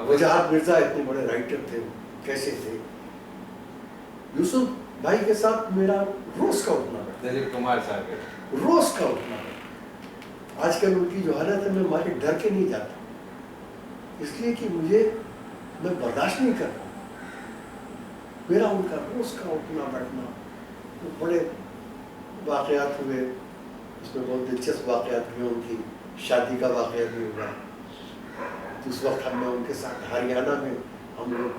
वजाहत मिर्जा इतने बड़े राइटर थे, कैसे थे, यूसुफ भाई के साथ मेरा रोज का उठना बैठना, दिलीप कुमार साहब के रोज का उठना बैठना। आजकल उनकी जो हालत है, मैं मारे डर के नहीं जाता, इसलिए कि मैं बर्दाश्त नहीं कर रहा। मेरा उनका रोज का उठना बैठना, तो बड़े वाक़यात हुए, उसमें बहुत दिलचस्प वाक़यात हुए। उनकी शादी का वाक़या भी हुआ। तो उस वक्त हमने उनके साथ हरियाणा में हम लोग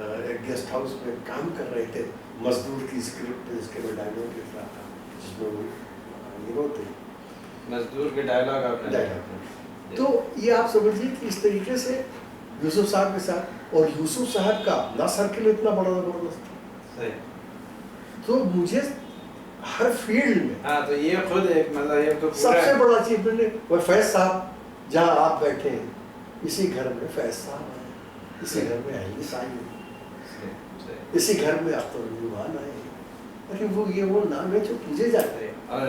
एक गेस्ट हाउस में काम कर रहे थे, मजदूर की स्क्रिप्ट जिसके मैं डायलॉग लिख रहा था, जिसमें वो हीरो थे। मजदूर के डायलॉग आपने डायलॉग। तो ये आप समझिए कि इस तरीके से यूसुफ साहब के साथ, और यूसुफ साहब का ना सर्किल इतना बड़ा ज़बरदस्त था, सही। तो मुझे हर फील्ड में हाँ, तो ये खुद एक मतलब ये तो सबसे बड़ा अचीवमेंट है। वो फैज साहब, जहाँ आप बैठे हैं, इसी घर में फैज साहब आए, इसी घर में अहलिस आई, इसी घर में अख्तरुज्जमान आए। लेकिन वो नाम है जो पूजे जाते हैं। और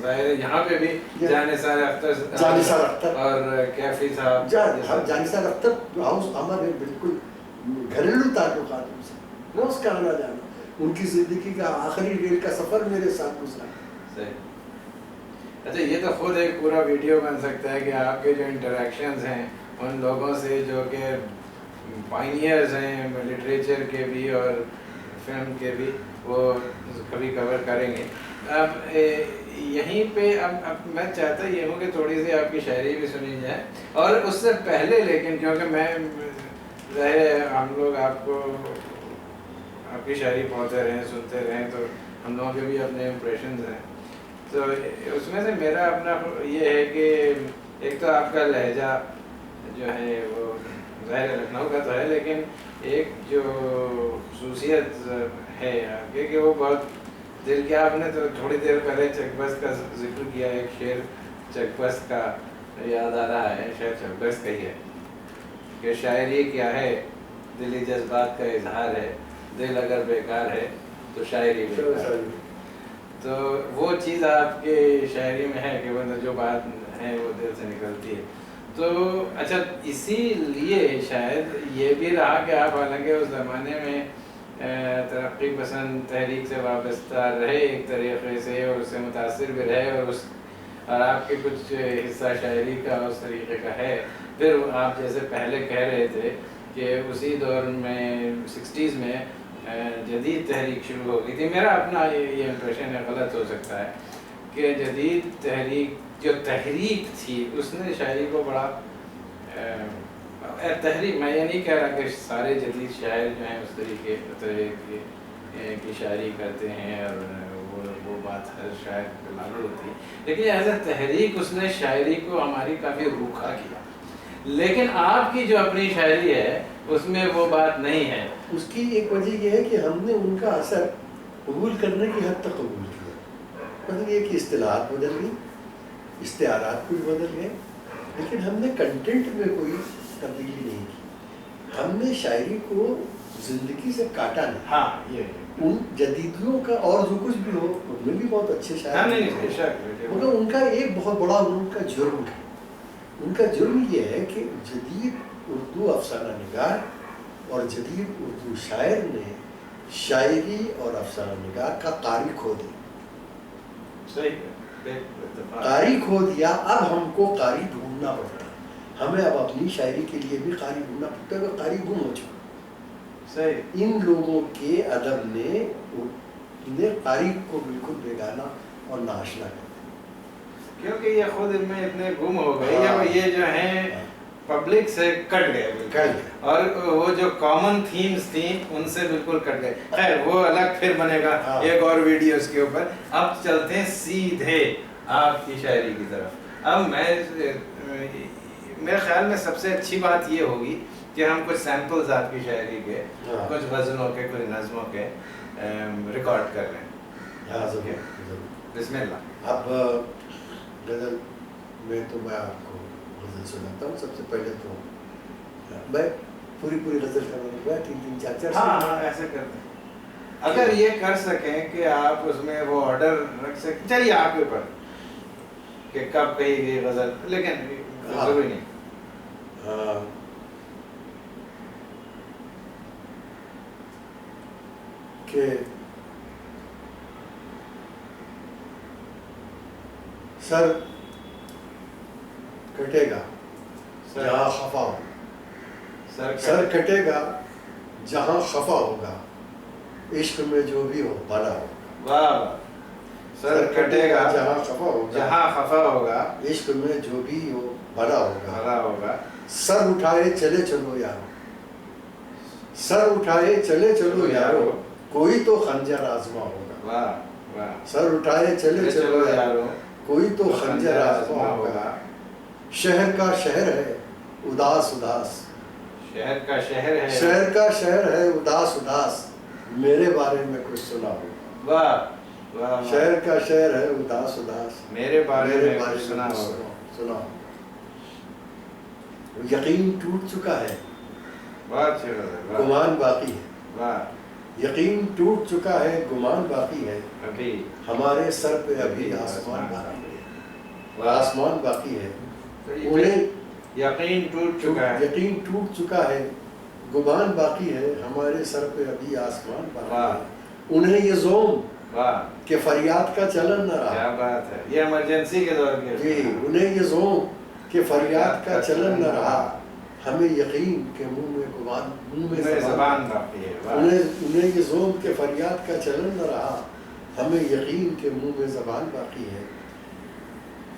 ज़ाहिर है यहाँ पे भी जानिसार अख्तर और कैफी साहब, जानिसार अख्तर हाउस हमारे बिल्कुल घरेलू ताल्लुकात से रोज का आना जाना, उनकी जिंदगी का आखिरी रेल का सफर मेरे साथ गुजरा। सही। अच्छा, ये तो खुद एक पूरा वीडियो बन सकता है कि आपके जो इंटरेक्शंस हैं उन लोगों से जो कि पायनियर्स हैं लिटरेचर के भी और फिल्म के भी, वो कभी कवर करेंगे। अब यहीं पे अब मैं चाहता ये हूँ कि थोड़ी सी आपकी शायरी भी सुनी जाए, और उससे पहले लेकिन क्योंकि मैं हम लोग आपको आपकी शायरी पढ़ते रहें, सुनते रहें, तो हम लोगों के भी अपने इम्प्रेशंस हैं। तो उसमें से मेरा अपना ये है कि एक तो आपका लहजा जो है वो ज़ाहिर लखनऊ का तो है, लेकिन एक जो खसूसियत है आपके कि वो बहुत दिल के, आपने तो थोड़ी देर पहले चकबस्त का जिक्र किया, एक शेर चकबस्त का याद आ रहा है, शायद चकबस्त का ही है कि शायरी क्या है, दिली जज्बात का इजहार है, दिल अगर बेकार है तो शायरी बेकार है। तो वो चीज़ आपके शायरी में है कि वो जो बात है वो दिल से निकलती है। تو اچھا اسی لیے شاید یہ بھی رہا کہ آپ حالانکہ اس زمانے میں ترقی پسند تحریک سے وابستہ رہے ایک طریقے سے اور اس سے متاثر بھی رہے اور آپ کے کچھ حصہ شاعری کا اس طریقے کا ہے. پھر آپ جیسے پہلے کہہ رہے تھے کہ اسی دور میں 60s میں جدید تحریک شروع ہو گئی تھی. میرا اپنا یہ امپریشن ہے, غلط ہو سکتا ہے, کہ جدید تحریک جو تحریک تھی اس نے شاعری کو بڑا تحریک, میں یہ نہیں کہہ رہا کہ سارے جدید شاعر جو ہیں اس طریقے کی شاعری کرتے ہیں اور وہ بات ہر شاعر پہ لاگو ہوتی ہے, لیکن ایز اے تحریک اس نے شاعری کو ہماری کافی روکھا کیا. لیکن آپ کی جو اپنی شاعری ہے اس میں وہ بات نہیں ہے. اس کی ایک وجہ یہ ہے کہ ہم نے ان کا اثر قبول کرنے کی حد تک قبول کیا. مطلب یہ کہ اصطلاحات بدل گئی, استعارات کچھ بدل گئے, لیکن ہم نے کنٹینٹ میں کوئی تبدیلی نہیں کی. ہم نے شاعری کو زندگی سے کاٹا نہیں. ہاں یہ ان جدیدیوں کا اور جو کچھ بھی ہو ان میں بھی بہت اچھے شاعر ہیں, مگر ان کا ایک بہت بڑا ان کا جرم ہے. ان کا جرم یہ ہے کہ جدید اردو افسانہ نگار اور جدید اردو شاعر نے شاعری اور افسانہ نگار کا قاری کھو دیا. قاری کھو دیا. اب ہم کو قاری ڈھونڈنا پڑتا ہے. ہمیں اب اپنی شاعری کے لیے بھی قاری ڈھونڈنا پڑتا ہے, قاری گم ہو چکا. ان لوگوں کے ادب نے قاری کو بالکل بیگانہ اور ناشنا کر دیا, کیونکہ یہ خود ان میں اتنے گم ہو گئے یا یہ جو ہیں پبلک سے کٹ گئے, اور وہ جو کامن تھیمز تھیں ان سے بالکل کٹ گئے. خیر وہ الگ پھر بنے گا ایک اور ویڈیو اس کے اوپر. اب چلتے ہیں سیدھے آپ کی شاعری کی طرف. اب میرے خیال میں سب سے اچھی بات یہ ہوگی کہ ہم کچھ سیمپلز آپ کی شاعری کے, کچھ غزلوں کے, کچھ نظموں کے ریکارڈ کر لیں. بسم اللہ. اب غزل میں تو میں آپ کو غزل سناتا ہوں. سب سے پہلے تو میں پوری غزل کروں گا, 3-4 ہاں ایسے کرتے ہیں. اگر یہ کر سکیں کہ آپ اس میں وہ آرڈر رکھ سکیں, چلیے آپ کے اوپر کہ کب کہی گئی غزل, لیکن ضروری نہیں. کہ سر کٹے گا جہاں خفا ہوگا, سر کٹے گا جہاں خفا ہوگا, عشق میں جو بھی ہو بھلا ہوگا. واہ. سر کٹے گا جہاں خفا ہوگا, عشق میں جو بھی ہو بھلا ہوگا. سر اٹھائے چلے چلو یارو, سر اٹھائے چلے چلو یارو, کوئی تو خنجر آزما ہوگا. سر اٹھائے چلے چلو یارو, کوئی تو خنجر آزما ہوگا. شہر کا شہر ہے اداس اداس, شہر کا شہر ہے, شہر کا شہر ہے اداس اداس, میرے بارے میں کچھ سنا ہوگا. واہ. شہر کا شہر ہے اداس اداس, میرے بارے میں کچھ سنا ہوگا. یقین ٹوٹ چکا ہے گمان باقی ہے. یقین ٹوٹ چکا ہے گمان باقی ہے, ہمارے سر پہ ابھی آسمان باقی ہے. آسمان باقی ہے. انہیں یقین ٹوٹ چکا ہے گمان باقی ہے, ہمارے سر پہ ابھی آسمان باقی ہے. انہیں یہ زوم کہ فریاد کا چلن نہ رہا. کیا بات ہے, یہ ایمرجنسی کے دور میں. جی, انہیں یہ زوم کہ فریاد کا چلن نہ رہا, ہمیں یقین کہ منہ میں زبان باقی ہے. انہیں یہ زوم کہ فریاد کا چلن نہ رہا, ہمیں یقین کہ منہ میں زبان باقی ہے.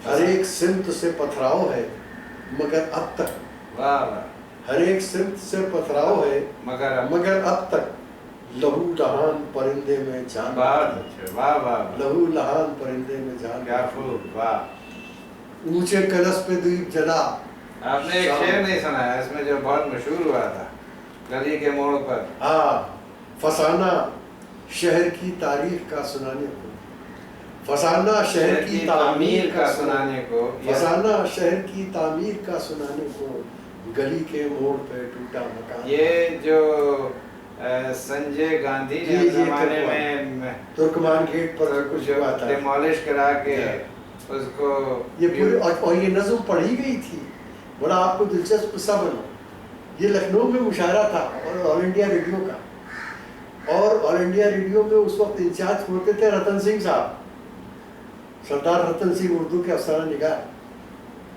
ہر ایک سمت سے پتھراؤ ہے مگر اب تک, ہر ایک سمت سے پتھراؤ ہے مگر اب تک, لہو لہان پرندے میں جان, لہو لہان پرندے میں جان. کیا خوب. واہ. اونچے کلس پہ دیپ جلا. آپ نے ایک شعر نہیں سنایا اس میں جو بہت مشہور ہوا تھا, گلی کے موڑ پر. ہاں, فسانہ شہر کی تاریخ کا سنانے کو, فسانہ شہر کی تعمیر کا سنانے کو, فسانہ شہر کی تعمیر کا سنانے کو, گلی کے موڑ پہ ٹوٹا مکان. یہ جو سنجے گاندھی نے زمانے میں ترکمان گیٹ پر کچھ ڈیمالش کرا کے اس کو, یہ پوری, اور یہ نظم پڑھی گئی تھی बड़ा आपको दिलचस्प किस्सा बना, ये लखनऊ में मुशायरा था और ऑल इंडिया रेडियो का, और ऑल इंडिया रेडियो में उस वक्त इंचार्ज होते थे रतन सिंह साहब, सरदार रतन सिंह, उर्दू के अफसाना निगार।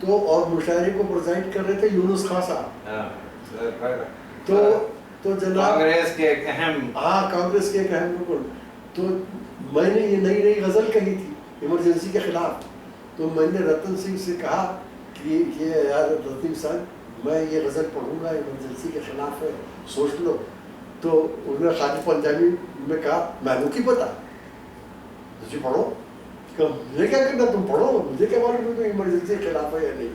तो और मुशायरे को प्रोजाइड कर रहे थे यूनुस खान साहब। तो जनाब कांग्रेस के एक अहम, हाँ कांग्रेस के एक अहम रुकन। तो मैंने ये नई नई गज़ल कही थी इमरजेंसी के खिलाफ। तो मैंने रतन सिंह से कहा कि ये यार रतन साहब, मैं ये गज़ल पढ़ूंगा, इमरजेंसी के खिलाफ है, सोच लो। तो उन्होंने खाली पंजाबी में कहा, मैनू की पता, तुझे पढ़ो, मुझे क्या करना, तुम पढ़ो, मुझे क्या मालूम तो इमरजेंसी के खिलाफ है या नहीं।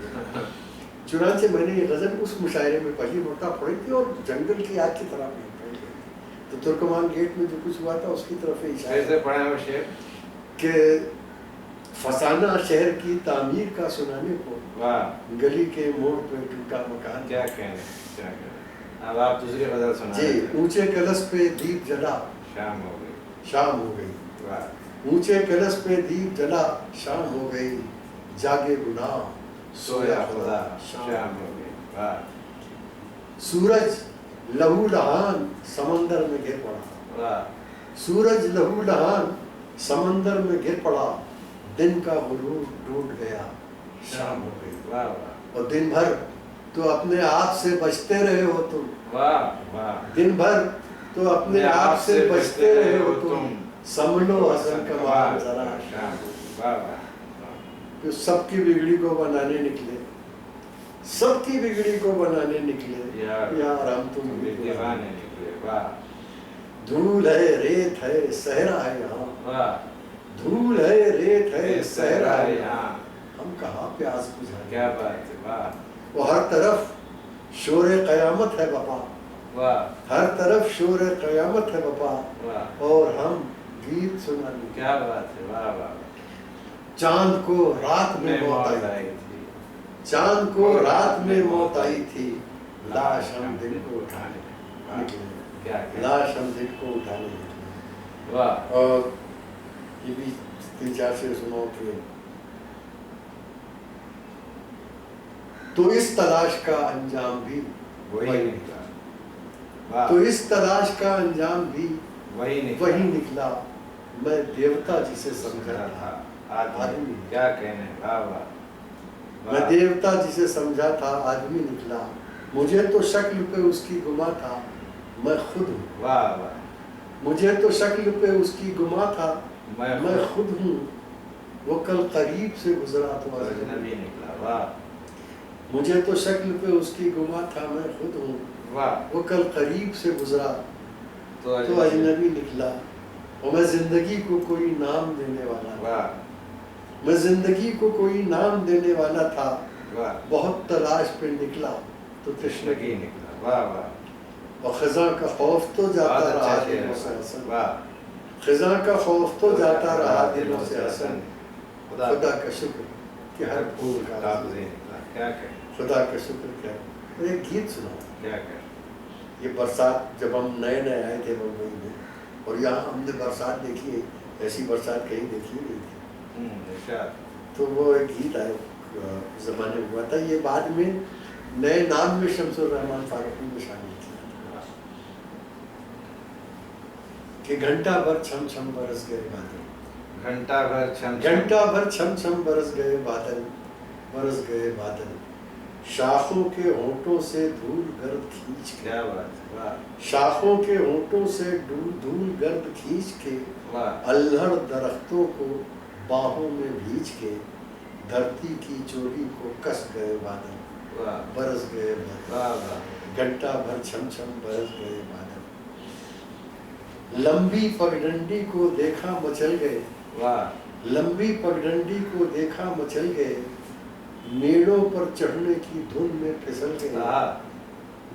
चुनाचे मैंने ये गज़ल उस मुशायरे में पहली मरतबा पढ़ी थी और जंगल की आग की तरह नहीं पढ़ी थी। तो तुर्कमान गेट में जो कुछ हुआ था उसकी तरफ कैसे पढ़ा वो शेर कि फसाना शहर की तामीर का सुनाने को, वाह, गली के मोड़ पे टूटा मकान। क्या कहने, क्या कहने। अब आप दूसरी गज़ल सुना जी, ऊंचे कलश पे दीप जला, शाम हो गई, शाम हो गई। वाह, ऊंचे कलश पे दीप जला, शाम हो गई, जागे गुनाह सोया खुदा, शाम हो गई, वाह। सूरज लहू लहान समंदर में गिर पड़ा, वाह, सूरज लहू लहान समंदर में गिर पड़ा, दिन का गुरूर टूट गया, शाम हो गई। वाह वाह, और दिन भर तो अपने आप से बचते रहे हो तुम, वाह वाह, दिन भर तो अपने आप से बचते रहे हो तुम, समझो हसन का माल जरा, शाम, वाह वाह। तो सबकी बिगड़ी को बनाने निकले, सबकी बिगड़ी को बनाने निकले, यार हम तुम दीवाने निकले, वाह। धूल है रेत है सहरा है यहाँ, वाह, धूल है रेत है सहरा है यहाँ, यहाँ, हम कहाँ प्यास बुझाएं। क्या बात है, वाह वो हर तरफ शोर क़यामत है बपा, वाह, हर तरफ शोर क़यामत है बपा, वाह, और हम गीत सुनाने। क्या बात है, वाह वाह। चांद को रात में मौत आई थी, चांद को रात में मौत आई थी, लाश हम दिन को उठाने निकले, क्या लाश हम दिन को उठाने निकले। वाह, और ये भी 3-4 से सुनाओ कि तो इस तलाश का अंजाम भी वही निकला, वाह, तो इस तलाश का अंजाम भी वही निकला, वही निकला, मैं देवता जिसे समझा था आदमी, क्या कहने, वाह वाह, मैं देवता जिसे समझा था आदमी निकला, मुझे तो शक्ल पे उसकी गुमा था, मैं खुद हूँ, वाह वाह, मुझे तो शक्ल पे उसकी गुमा था, मैं खुद हूँ, वो कल करीब से गुजरा तो अजनबी निकला, वाह, मुझे तो शक्ल पे उसकी गुमा था, मैं खुद हूँ, वाह, वो कल करीब से गुजरा तो अजनबी निकला, और मैं जिंदगी को कोई नाम देने वाला, वाह, मैं जिंदगी को कोई नाम देने वाला था, वाह, बहुत तलाश पे निकला तो तशनगी निकला, वाह वाह, और खजा का खौफ तो जाता रहा दिलों से हसन, खजा का खौफ तो जाता रहा दिलों से हसन, खुदा का शुक्र कि हर फूल का काबज़े निकला, क्या कहे, खुदा का शुक्र क्या। एक गीत सुनाओ, क्या कहे, ये बरसात जब हम नए नए आए थे मुंबई में, और यहाँ हमने बरसात देखी है, ऐसी बरसात कहीं देखी नहीं थी। इरशाद, तो वो एक गीत आए ज़माने में हुआ था, ये बाद में नए नाम में शमसुर रहमान फारूकी में शामिल किया कि घंटा भर छम छम बरस गए बादल, घंटा भर छम घंटा भर छम छम बरस गए बादल, बरस गए बादल, शाखों के होंठों से धूल गर्द खींच के, क्या बात है, वाह, शाखों के होंठों से धूल गर्द खींच के, वाह, अल्हड़ दरख्तों को बाहों में भींच के, धरती की चोली को कस गए बादल, वाह, बरस गए बादल, वाह वाह, घंटा भर छम छम बरस गए बादल, लंबी पगडंडी को देखा मचल गए, वाह, लंबी पगडंडी को देखा मचल गए, मेड़ों पर चढ़ने की धुन में फिसल गए,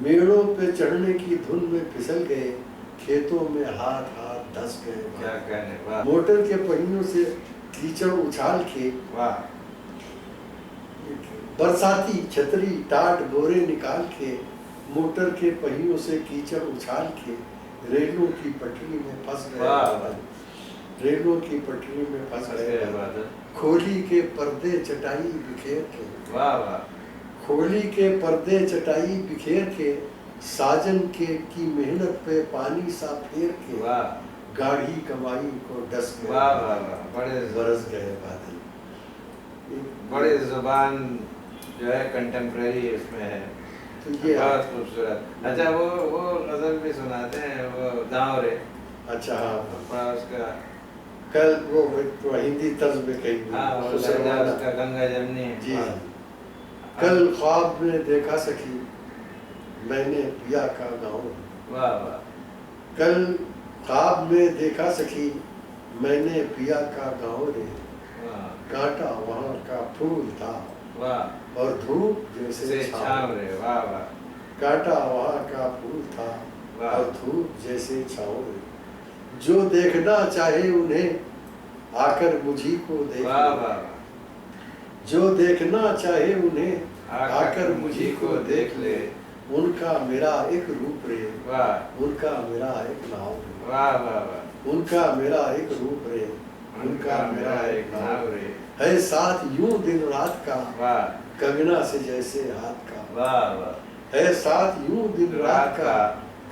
मेड़ों पे चढ़ने की धुन में फिसल गए, खेतों में हाथ हाथ धस गए, क्या कहने, वाह, मोटर के पहियों से कीचड़ उछाल के, वाह, बरसाती छतरी टाट बोरे निकाल के, मोटर के पहियों से कीचड़ उछाल के, रेलों की पटरी में फंस गए बादल, रेलों की पटरी में फंस गए बादल, खोली के पर्दे चटाई बिखेर के, वाह वाह, खोली के पर्दे चटाई बिखेर के, साजन के की मेहनत पे पानी सा फेर के, वाह गाढ़ी कमाई को डस गए, वाह वाह वाह, बड़े बरस गए बादल। बड़े जुबान जो है कंटेम्प्रेरी इसमें है, तो ये बहुत खूबसूरत। अच्छा वो नज़ल भी सुनाते हैं, वो दाँव रे। अच्छा हाँ, थोड़ा उसका कल वो तो हिंदी तर्ज में कही हाँ, वो लहजा उसका गंगा जमनी है। जी हाँ। कल ख्वाब में देखा सखी मैंने पिया का गाँव, वाह वाह, कल ख्वाब में देखा सखी मैंने पिया का गाँव रे, वाह कांटा वहाँ का फूल था वाह, और धूप से जैसे छाँव छाँव, रे, वाह वाह कांटा वहाँ का फूल था वाह, और धूप जैसे छाँव रे, जो देखना चाहे उन्हें आकर मुझी को देख वाह ले, वाह, जो देखना चाहे उन्हें आकर आकर मुझी को देख ले, उनका मेरा एक रूप रे, वाह उनका मेरा एक नाव रे, वाह वाह वाह, उनका मेरा एक रूप रे, उनका मेरा एक नाव रे, है साथ यूं दिन रात का, वाह कंगना से जैसे हाथ का, वाह वाह, है साथ यूं दिन रात का,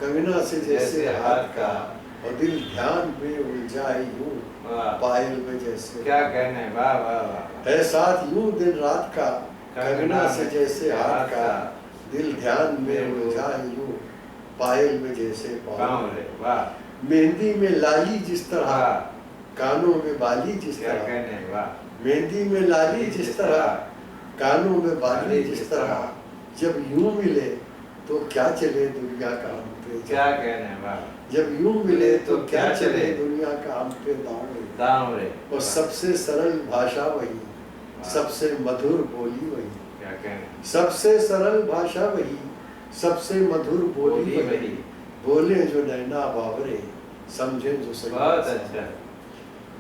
कंगना से जैसे हाथ का, और दिल ध्यान में उलझाए यूं वाह, पायल में जैसे, क्या कहने, वाह वाह वाह, है साथ यूं दिन रात का, कंगना से जैसे हाथ का, दिल ध्यान में उलझाए यूं पायल में जैसे पाँव रे, वाह मेहंदी में लाली जिस तरह, वाह, कानों में बाली जिस क्या तरह, कहने, वाह मेहंदी में लाली जिस तरह, कानों में बाली जिस तरह, जब यूं मिले तो क्या चले दुनिया का हम पे, क्या कहने, वाह जब यूं मिले तो क्या चले दुनिया का हम पे दांव, दाँव रे, और सबसे सरल भाषा वही, सबसे मधुर बोली वही, क्या कहने, सबसे सरल भाषा वही, सबसे मधुर बोली बोली वही, वही, बोले जो नैना बावरे, समझे जो सही, बहुत अच्छा,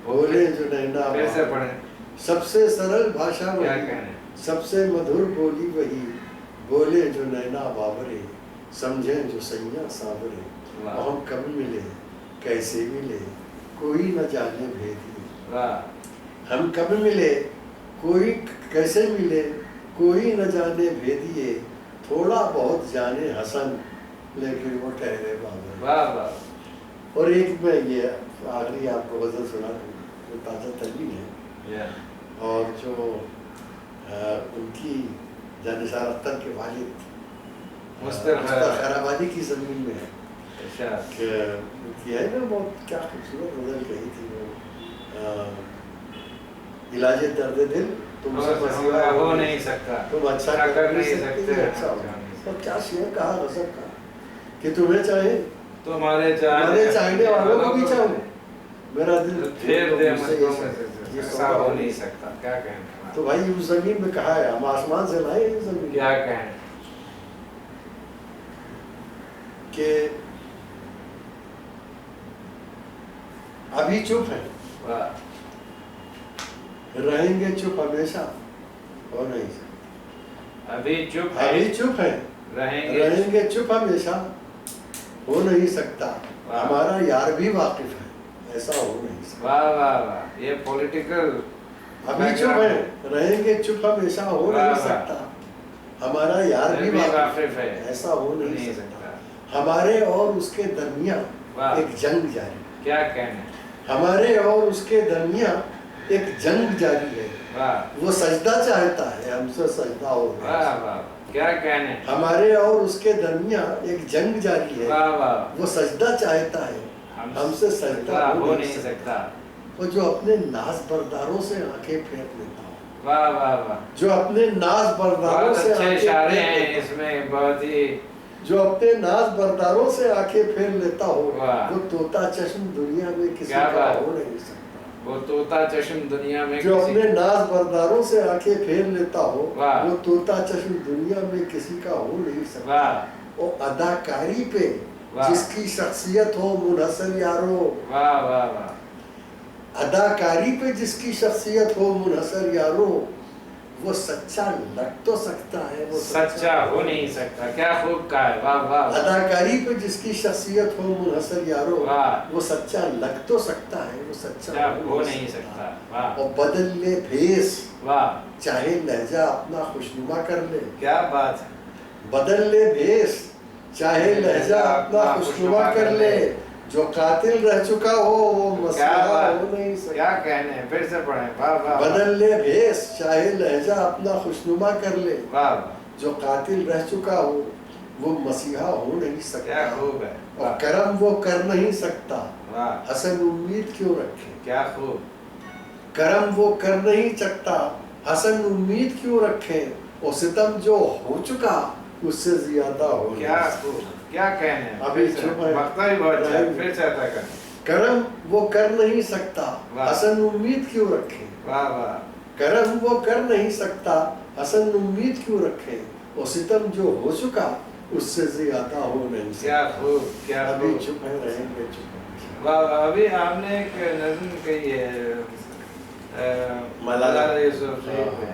बोले जो नैना फिर से बावरे, पढ़े, सबसे सरल भाषा क्या वही, कहने, सबसे मधुर बोली वही, बोले जो नैना बावरे, समझे जो सैया सावरे, वाह और हम कब मिले कैसे मिले कोई न जाने भेदी, वाह, हम कब मिले कोई कैसे मिले कोई न जाने भेदिए, थोड़ा बहुत जाने हसन लेकिन वो ठहरे बाबर। वाह वाह, और एक मैं ये आखिरी आपको गजल सुना दूं जो ताज़ा तरीन है, या और जो उनकी जानिसार अख्तर के वालिद मुस्तफा खैराबादी की ज़मीन में है अच्छा, कि उनकी है ना बहुत क्या खूबसूरत गजल कही थी वो, इलाज दर्द दिल तुमसे हमारा हो नहीं सकता, तुम अच्छा कर नहीं सकते, अच्छा हो। और क्या शेर कहा गजब का कि तुम्हें चाहे तुम्हारे तुम्हारे चाहने वालों को भी चाहो, मेरा दिल फेर दे तुमसे मुझको ये में ये ऐसा सौदा हो नहीं सकता, क्या कहने, तो भाई उस जमीन में कहा है, हम आसमान से लाए उस जमीन क्या कहने, कि अभी चुप है वाह, रहेंगे चुप हमेशा हो नहीं सकता, अभी चुप है, अभी चुप है रहेंगे, रहेंगे चुप हमेशा हो नहीं सकता, वाह। हमारा यार भी वाकिफ है ऐसा हो नहीं सकता, वाह वाह वाह, ये पॉलिटिकल, अभी चुप है रहेंगे चुप हमेशा हो वाह, नहीं वाह। सकता, हमारा यार भी वाकिफ वाकिफ है, है ऐसा हो नहीं नहीं सकता, सकता, हमारे और उसके दरमियान वाह, एक जंग जारी, क्या कहने, हमारे और उसके दरमियान एक जंग जारी है, वाह वो सजदा चाहता है हमसे सजदा हो वाह वाह, क्या कहने, हमारे और उसके दरमियान एक जंग जारी है, वाह वाह, वो सजदा चाहता है हमसे सजदा हो नहीं सकता, वो जो अपने नाज बरदारों से आंखें फेर लेता हो, वाह वाह वाह, जो अपने नाज बरदारों बहुत से अच्छे आंखें इशारे फेर हैं लेता हो, इसमें, बहुत ही, जो अपने नाज बरदारों से आंखें फेर लेता हो, वाह। वो तोता चश्म दुनिया में किसी क्या का बात। हो नहीं सकता, वो तोता चश्म दुनिया में जो किसी, अपने नाज बरदारों से आंखें फेर लेता हो, वाह। वो तोता चश्म दुनिया में किसी का हो नहीं सकता, वाह और अदाकारी पे वाह। जिसकी शख्सियत हो मुनहसर यारो, वाह वाह वाह, अदाकारी पे जिसकी शख्सियत हो मुनहसर यारो, वो सच्चा लग तो सकता है वो सच्चा हो नहीं सकता, क्या खूब कहा है, वाह वाह वाह, अदाकारी पे जिसकी शख्सियत हो मुनहसर यारो, वाह। वो सच्चा लग तो सकता है वो सच्चा क्या हो नहीं सकता, वाह और बदल ले भेस वाह चाहे लहजा अपना खुशनुमा कर ले, क्या बात है, बदल ले भेष चाहे लहजा अपना खुशनुमा कर ले, जो कातिल रह चुका हो वो क्या मसीहा बात, हो नहीं सकता। क्या कहने हैं, फिर से पढ़ें, वाह वाह बदल ले भेष चाहे लहजा अपना खुशनुमा कर ले, वाह वाह, जो कातिल रह चुका हो वो मसीहा हो नहीं सकता। क्या खूब है, और वाह करम वो कर नहीं सकता, वाह, हसन उम्मीद क्यों रखे। क्या खूब, करम वो कर नहीं सकता, हसन उम्मीद क्यों रखे, और सितम जो हो चुका उससे ज्यादा हो क्या नहीं खूब, क्या कहने हैं, अभी फिर से, चुप है। वक्ता ही बहुत अच्छा है, फिर से अदा करें, करम वो कर नहीं सकता, वाह। हसन उम्मीद क्यों रखे। वाह वाह, करम वो कर नहीं सकता, हसन उम्मीद क्यों रखे, और सितम जो हो चुका उससे ज्यादा हो नहीं क्या सकता। खूब, क्या अभी खूब, चुप है, रहेंगे चुप है। वाह वाह। अभी आपने एक नज़्म कही है मलाला यूसुफज़ई पे,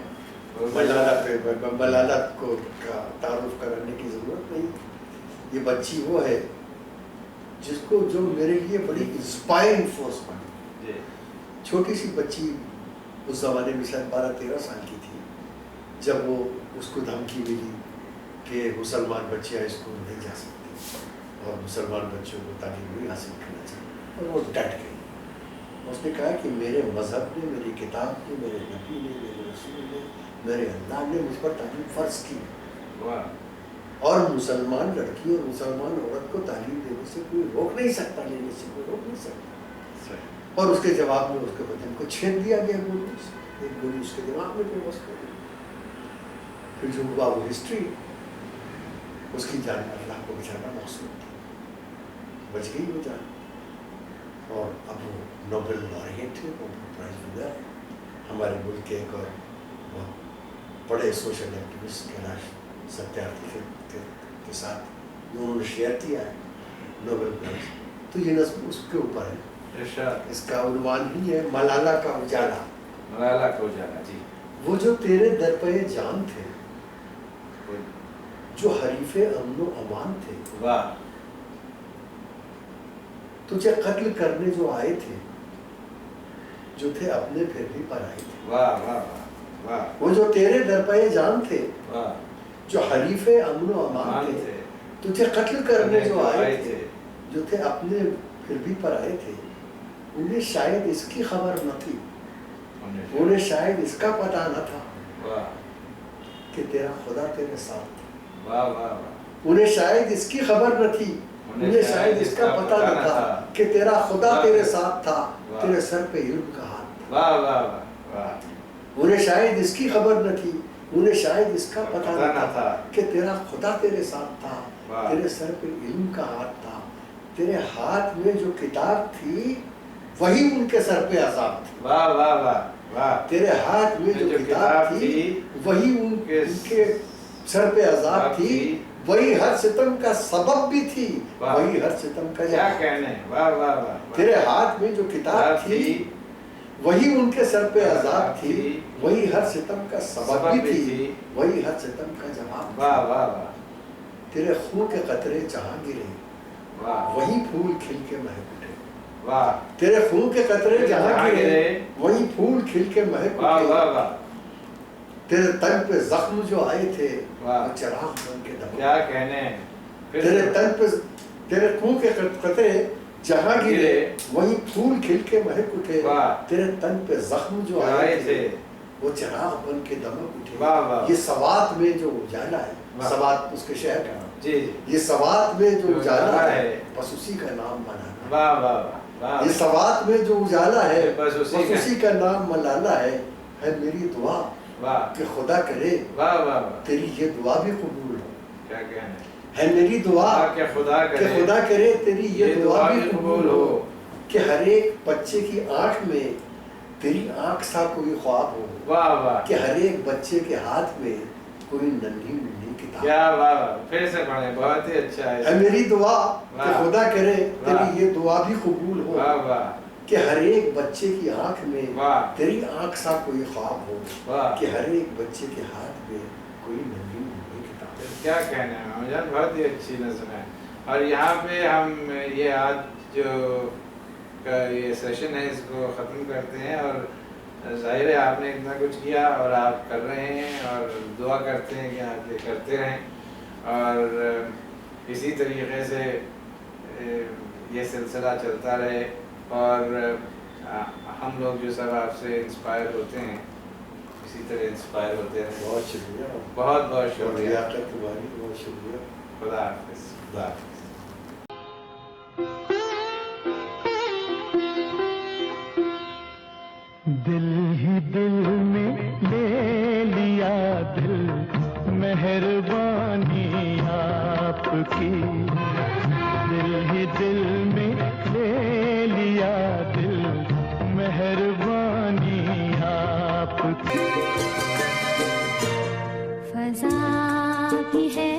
वो मलाला पे मलाला को का तारुफ कराने की जरूरत नहीं। ये बच्ची वो है जिसको जो मेरे लिए बड़ी इंस्पायरिंग फोर्स बनी। जी, छोटी सी बच्ची उस जमाने में शायद 12-13 साल की थी जब वो उसको धमकी मिली कि मुसलमान बच्चे हाई स्कूल नहीं जा सकते और मुसलमान बच्चों को तालीम नहीं हासिल करना चाहिए, और वो डट गई। उसने कहा कि मेरे मज़हब ने, मेरी किताब ने, मेरे नबी ने, मेरे रसूल ने, मेरे अल्लाह ने मुझ पर तालीम फ़र्ज की, वाह, और मुसलमान लड़की और मुसलमान औरत को तालीम देने से कोई रोक नहीं सकता, लेने से कोई रोक नहीं सकता। सही, और उसके जवाब में उसके बदन को छेद दिया गया गोली से, एक गोली उसके दिमाग में बेबस कर दी। फिर जो हुआ वो हिस्ट्री, उसकी जान अल्लाह को बचाना मौसूम था, बच गई वो जान। और अब वो नोबेल लॉरेट थे, नोबेल प्राइज विनर, हमारे मुल्क के एक और बहुत बड़े सोशल एक्टिविस्ट कैलाश सत्यार्थी के साथ उन्होंने शेयर किया है नोबेल प्राइज। तो ये नज़्म उसके ऊपर है, इरशाद, इसका उन्वान ही है मलाला का उजाला। मलाला को जाना जी, वो जो तेरे दर पे जान थे, जो हरीफे अमनो अमान थे, वाह, तुझे कत्ल करने जो आए थे, जो थे अपने फिर भी पर आए थे। वाह वाह वाह वाह, वो जो तेरे दर पे जान थे, वाह, जो हरीफे अमनो अमान मान थे, थे, तुझे कत्ल करने जो आए थे, थे, जो थे अपने फिर भी पर आए थे, उन्हें शायद इसकी खबर न थी, उन्हें शायद इसका पता न था वाह कि तेरा खुदा तेरे साथ था। वाह वाह वाह, उन्हें शायद इसकी खबर न थी, उन्हें शायद इसका पता न था कि तेरा खुदा तेरे साथ था, तेरे सर पे इल्म का हाथ था। वाह वाह वाह वाह, उन्हें शायद इसकी खबर न थी, उन्हें शायद इसका पता पता न न था था कि तेरा खुदा तेरे साथ था, वाह। तेरे सर पे इल्म का हाथ था, तेरे हाथ में जो किताब थी वही उनके सर पे अज़ाब थी। वाह वाह वाह वाह, तेरे हाथ में जो किताब थी वही उनके सर पे अज़ाब थी, वही हर सितम का सबब भी थी, वाह। वही हर सितम का क्या जवाब। कहने हैं, वाह वाह वाह वाह, तेरे हाथ में जो किताब थी वही उनके सर पे अज़ाब थी, वही हर सितम का सबब भी थी, वही हर सितम का जवाब। वाह वाह वाह तेरे खून के कतरे जहाँ गिरे वाह वही फूल खिल के महक उठे। वाह, तेरे खून के कतरे जहाँ जहाँ गिरे गिरे, वही फूल खिल के महक वाह वाह उठे। वाह, तेरे तन पे जख्म जो आए थे वाह। वो चिराग बन के दम। क्या कहने हैं, फिर तेरे से- तन पे तेरे खून के कतरे जहाँ गिरे गिरे, वही फूल खिल के महक उठे। वाह। तेरे तन पे जख्म जो आए आए थे थे, वो चिराग बन के दमक उठे। वाह वाह, ये सवात में जो उजाला है, वाह। सवात उसके शहर का नाम, जी जी, ये सवात में जो जो उजाला उजाला है है, बस उसी का नाम मलाला। वाह वाह वाह, ये सवात में जो उजाला है बस बस उसी का- उसी का नाम मलाला है मेरी दुआ वाह कि खुदा करे वाह वाह वाह, तेरी ये दुआ भी कबूल हो। क्या कहने हैं, है मेरी दुआ क्या खुदा कि करे, खुदा करे तेरी ये दुआ भी कबूल कबूल हो कि हर एक बच्चे की आंख में तेरी आंख सा कोई ख्वाब हो, वाह वाह, कि हर एक बच्चे के हाथ में कोई नन्ही मुन्नी किताब। क्या वाह वाह, फिर से पढ़े, बहुत ही अच्छा है है, मेरी दुआ कि वाह। खुदा करे वाह। तेरी ये दुआ भी कबूल हो वाह वाह कि हर एक बच्चे की आंख में वाह तेरी आंख सा कोई ख्वाब हो, वाह, कि हर एक बच्चे के हाथ में कोई नन्ही मुन्नी किताब। क्या कहना है मुझे, बहुत ही अच्छी नज़म है। और यहाँ पे हम ये आज जो का ये सेशन है इसको ख़त्म करते हैं, और ظاہر ہے آپ نے اتنا کچھ کیا اور آپ کر رہے ہیں اور دعا کرتے ہیں کہ آپ یہ کرتے رہیں اور اسی طریقے سے یہ سلسلہ چلتا رہے اور ہم لوگ جو سب آپ سے انسپائر ہوتے ہیں اسی طرح انسپائر ہوتے ہیں. بہت شکریہ, بہت بہت شکریہ. لیاقت تمہاری, بہت شکریہ. خدا حافظ. خدا حافظ. دل ہی دل میں لے لیا دل, مہربانی آپ کی. دل ہی دل میں لے لیا دل, مہربانی آپ کی. فضا بھی ہے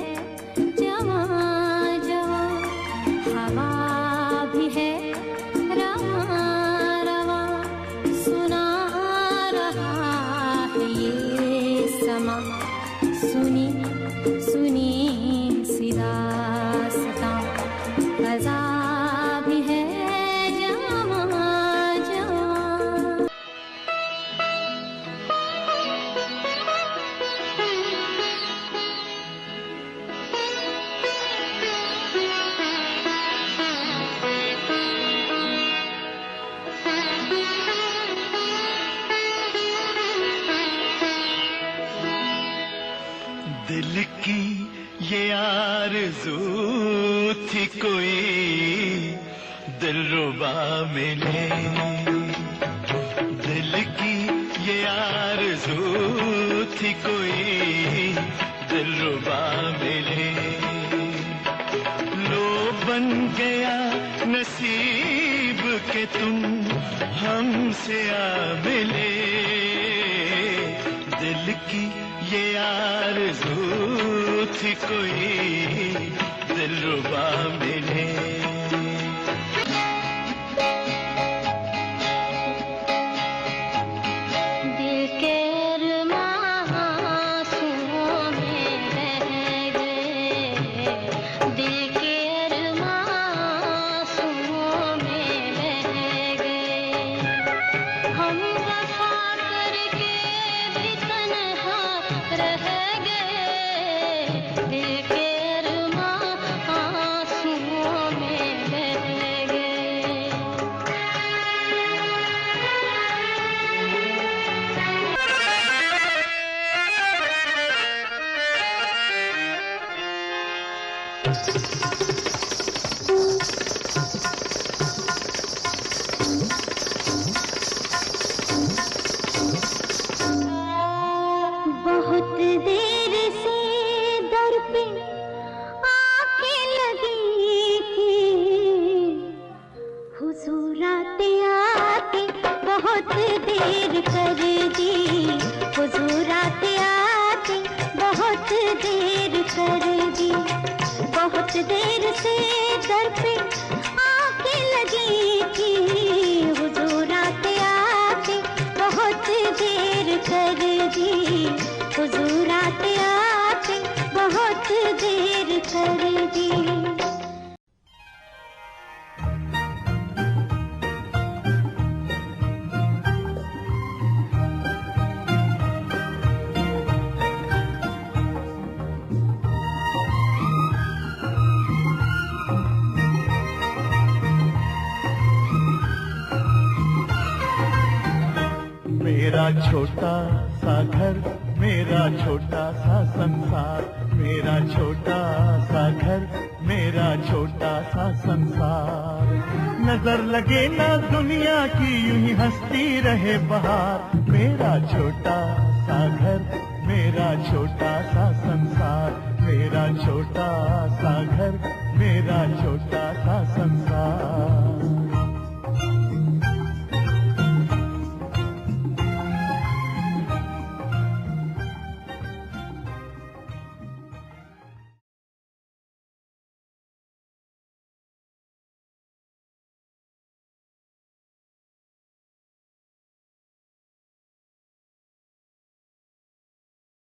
جواں جواں, ہوا بھی ہے رواں رواں, سنا رہا ہے یہ سما, سنی سنی سی داستاں. فضا بھی ہے جواں جواں. دل کی یہ آرزو تھی کوئی دلربا ملے. دل کی یہ آرزو تھی کوئی دلربا ملے. لو بن گیا نصیب کہ تم ہم سے آ ملے. دل کی یہ آرزو تھی کوئی دلربا ملے. دل کے ارماں آنسوؤں میں رہ گئے, دل کے ارماں آنسوؤں میں رہ گئے. ہم وفا کر کے بھی تنہا رہ گئے, دل کے ارماں آنسوؤں میں رہ گئے. بہت دیر سے در پہ آ کے لگی تھی, حضور آتے آتے بہت دیر کر دی, حضور آتے آتے بہت دیر کر دی. بہت دیر سے در پہ آ کے لگی تھی, حضور آتے آتے بہت دیر کر دی, حضور آتے آتے بہت دیر کر دی. میرا چھوٹا سا گھر, میرا چھوٹا سا سنسار, میرا چھوٹا سا گھر, میرا چھوٹا سا سنسار. نظر لگے نہ دنیا کی یوں ہی ہنستی رہے بہار. میرا چھوٹا سا گھر, میرا چھوٹا سا سنسار, میرا چھوٹا سا